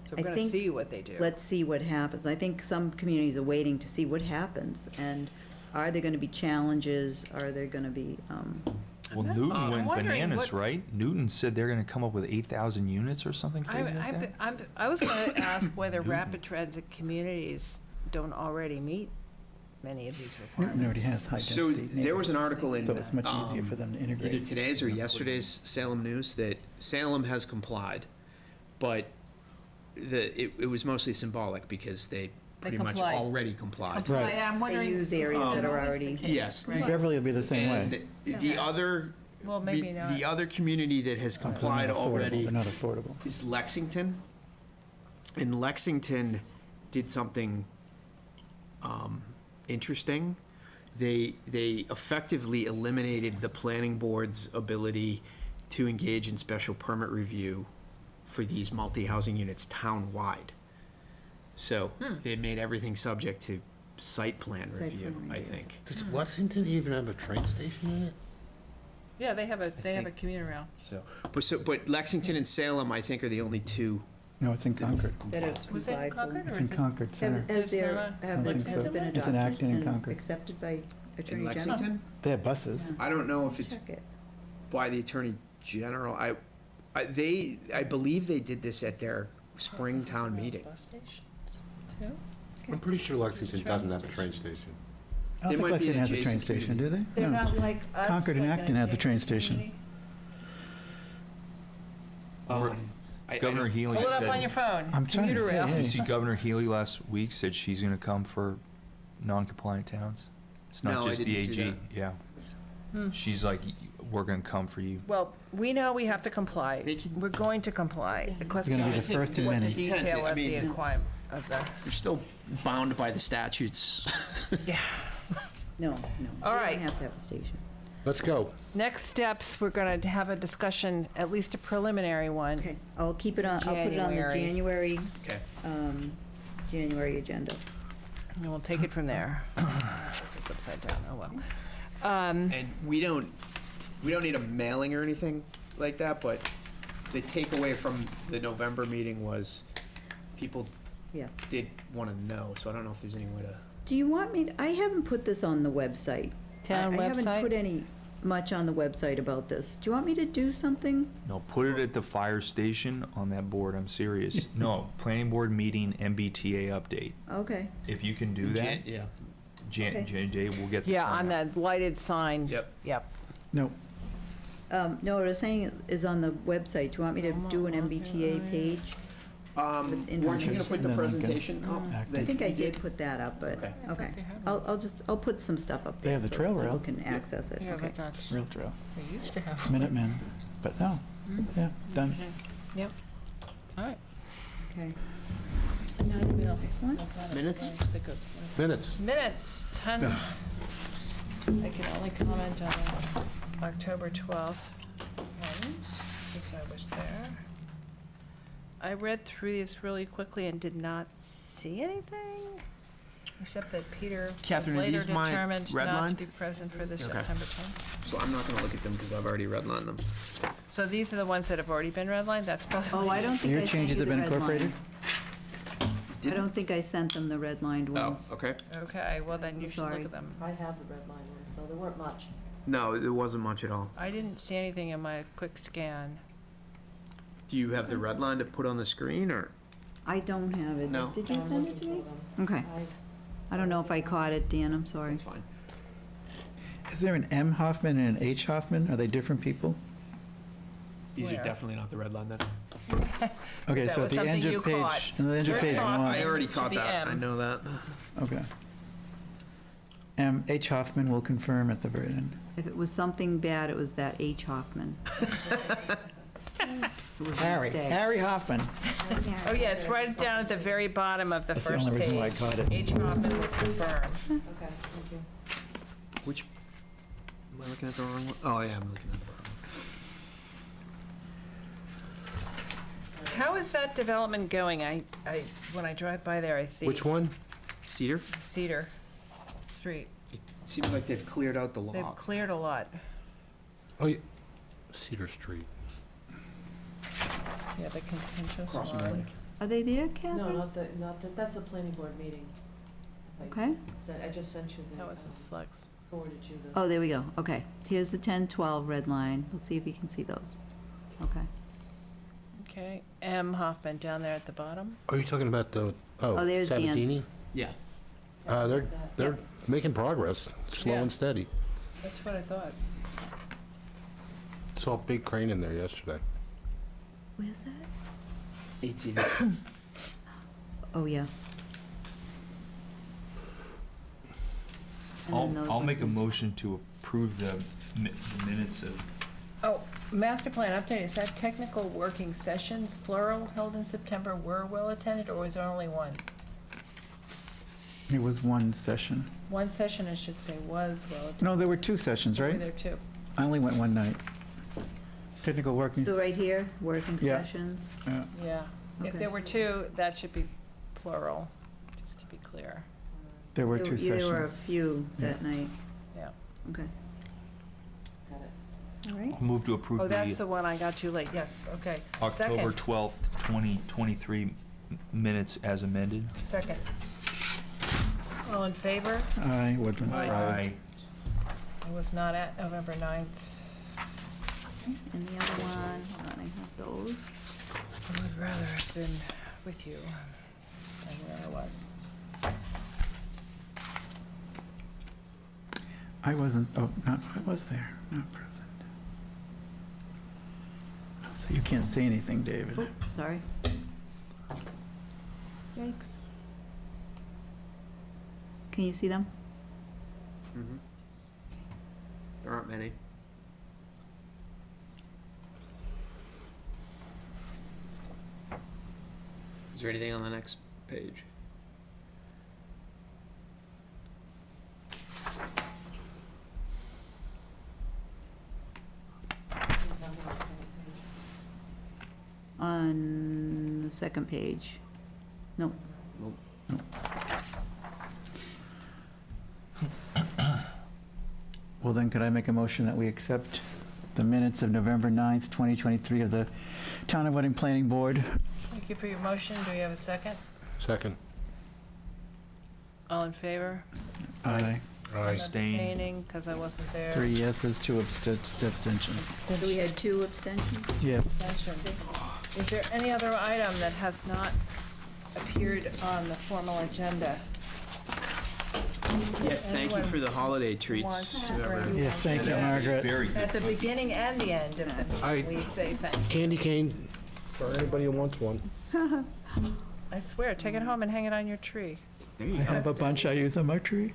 So I we're gonna think see what they do. Let's see what happens. I think some communities are waiting to see what happens, and are there gonna be challenges? Are there gonna be, Well, I'm Newton went wondering bananas, what- right? Newton said they're going to come up with 8,000 units or something crazy like that. I was gonna ask whether rapid transit communities don't already meet many of these requirements. Newton already has high So density. there was an article in, So it's much easier for them to either integrate. today's or yesterday's Salem News that Salem has complied, but it was mostly symbolic because they pretty much complied. already complied. Right. I'm they wondering. use areas that are already. Yes. Right. Beverly will be the same way. And the other, Well, maybe not. the other community that has complied They're not affordable. already They're not affordable. is Lexington. And Lexington did something interesting. They effectively eliminated the planning board's ability to engage in special permit review for these multi-housing units town-wide. So they made everything subject to site plan Site review, plan I review. think. Does Lexington even have a train station in it? Yeah, they have a think- commuter rail. But Lexington and Salem, I think, are the only two. No, it's in Concord. That have Was it in complied Concord for- or It's in is it? Concord Center. Has there, not- I has think has so. it been It's in Acton and adopted and Concord. accepted by In Attorney General? Lexington? They have buses. I don't know if it's Check it. by the Attorney General. I believe they did this at their Springtown meeting. Bus stations, too? I'm pretty sure Lexington doesn't have a train station. I don't They think might be Lexington an has a train adjacent station, do they? They're No. not like us. Concord and like an Acton have the train adjacent stations. community. Governor Healy Pull it up on said, your phone. I'm trying to- Commuter rail. yeah, you see Governor Healy last week said she's going to come for non-compliant towns. It's No, not I just the didn't see AG. Yeah. She's like, we're going to come for you. Well, we know we have to comply. They can- We're going to comply. The question gonna be is the first of what many. the detail I of the mean- requirement of the, You're still bound by the statutes. yeah. No. All You right. don't have to have a station. Let's go. Next steps, we're going to have a discussion, at least a preliminary one. Okay, I'll keep it on, I'll put it on the January. Okay. January agenda. And we'll take it from there. It's upside down, oh well. And we don't need a mailing or anything like that, but the takeaway from the November meeting was people Yeah. did want to know, so I don't know if there's any way to. Do you want me, I haven't put this on the website. Town I haven't website? put any, much on the website about this. Do you want me to do something? No, put it at the fire station on that board. I'm serious. No, planning board meeting, MBTA update. Okay, If you can do that, Yeah. Okay. Jay will get the Yeah, on turnout. the lighted sign. Yep. Yep. No, no, what I was saying is on the website. Do you want me to do an MBTA page? Weren't you going to put the And then we can- presentation up? Active. I think I did put that up, but, Okay. okay. they had I'll put some stuff up They there. have the so trail rail. People can access it, Yeah, okay. but that's, Rail Trail, we used to have. Minutemen, but no, yeah, done. Yep. All right. Okay. Minutes? Minutes. Minutes, I can only comment on October 12th ones, because I was there. I read through these really quickly and did not see anything, except that Peter was Catherine, are later these my determined not redlined? to be present for the Okay. September 10th. So I'm not gonna look at them because I've already redlined them. So these are the ones that have already been redlined? That's probably. Oh, I don't think Your I sent changes you have the been red incorporated? line. I don't think I sent them the redlined Oh, ones. okay. Okay, well then I'm you should look sorry. at them. I have the red line ones, though, there weren't much. No, it wasn't much at all. I didn't see anything in my quick scan. Do you have the red line to put on the screen, or? I don't have it. No. Did you I'm send it looking to me? for them. Okay. I don't know if I caught it, Dan, I'm sorry. That's fine. Is there an M. Hoffman and an H. Hoffman? Are they different people? These Where? are definitely not the red line then. Okay, That so was at the end something you of page, caught. on the end of George page Hoffman. one. I already should caught be that. I M. know that. Okay. M. H. Hoffman will confirm at the very end. If it was something bad, it was that H. Hoffman. It was a mistake. Harry Hoffman. Oh, yeah, it's right down at the very bottom of the That's the first only reason why I page. caught it. H. Hoffman will confirm. Okay, thank you. Which, am I looking at the wrong one? Oh, yeah, I'm looking at the wrong one. How is that development going? When I drive by there, I see. Which one? Cedar? Cedar Street. It seems like they've cleared out the They've lot. cleared a lot. Oh, yeah. Cedar Street. Yeah, the contentious Across from the lot. lake. Are they there, No, Catherine? not that, that's a planning board meeting. Okay. I just sent you the, That was the slugs. forwarded you the. Oh, there we go. Okay. Here's the 10-12 red line. Let's see if you can see those. Okay. Okay, M. Hoffman down there at the bottom. Are you talking about the, Oh, there's Dan's. Sabatini? Yeah. They're making progress, slow Yeah. and steady. That's what I thought. Saw a big crane in there yesterday. Where's that? 8 Cedar. Oh, yeah. And then those I'll ones make a is- motion to approve the minutes of, Oh, master plan update, is that technical working sessions, plural, held in September, were well attended, or was there only one? It was one session. One session, I should say, was well attended. No, there were two sessions, Were right? there two? I only went one night. Technical working, So right here, working Yeah. sessions. Yeah. If Okay. there were two, that should be plural, just to be clear. there were two There were a sessions. few that night. Yeah. Okay. Got it. All right. I'll move to approve Oh, that's the the one I got too late, yes, okay. October Second. 12th, 2023 minutes as amended. Second. All in favor? I wasn't. Aye. I was not at November 9th. And the other one, hold on, I have those. I would rather have been with you than where I was. I wasn't, oh, not, I was there, not present. So you can't say anything, David. Oh, sorry. Yikes. Can you see them? Mm-hmm. There aren't many. Is there anything on the next page? There's nothing on the second page. On the second page. No. Nope. Well, then could I make a motion that we accept the minutes of November 9th, 2023 of the Town of Wenham Planning Board? Thank you for your motion. Do we have a second? Second. All in favor? Aye. Aye. Abstain. Abstaining, because I wasn't there. 3 yeses, 2 abstentions. So we had 2 abstentions? Yes. Abstention. Is there any other item that has not appeared on the formal agenda? Yes, thank you Anyone for the holiday treats wants to to bring- everyone. Yes, thank you, Margaret. Very good. At the beginning and the end of the I- meeting, we say thank you. Candy cane for anybody who wants one. I swear, take it home and hang it on your tree. There you I go. have a bunch I use on my tree.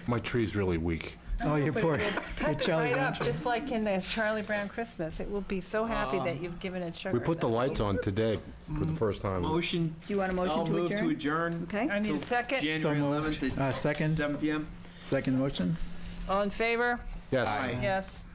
My tree's really weak. Oh, your poor, your Pep it Charlie right Brown. up, just like in the Charlie Brown Christmas. It will be so happy that you've given it sugar. We put the lights on today for the first time. Motion, Do you want a motion I'll to move to adjourn? adjourn. Okay, I need a till second. So January moved. 11th at Second, 7 PM. second motion? All in favor? Yes. Aye. Yes.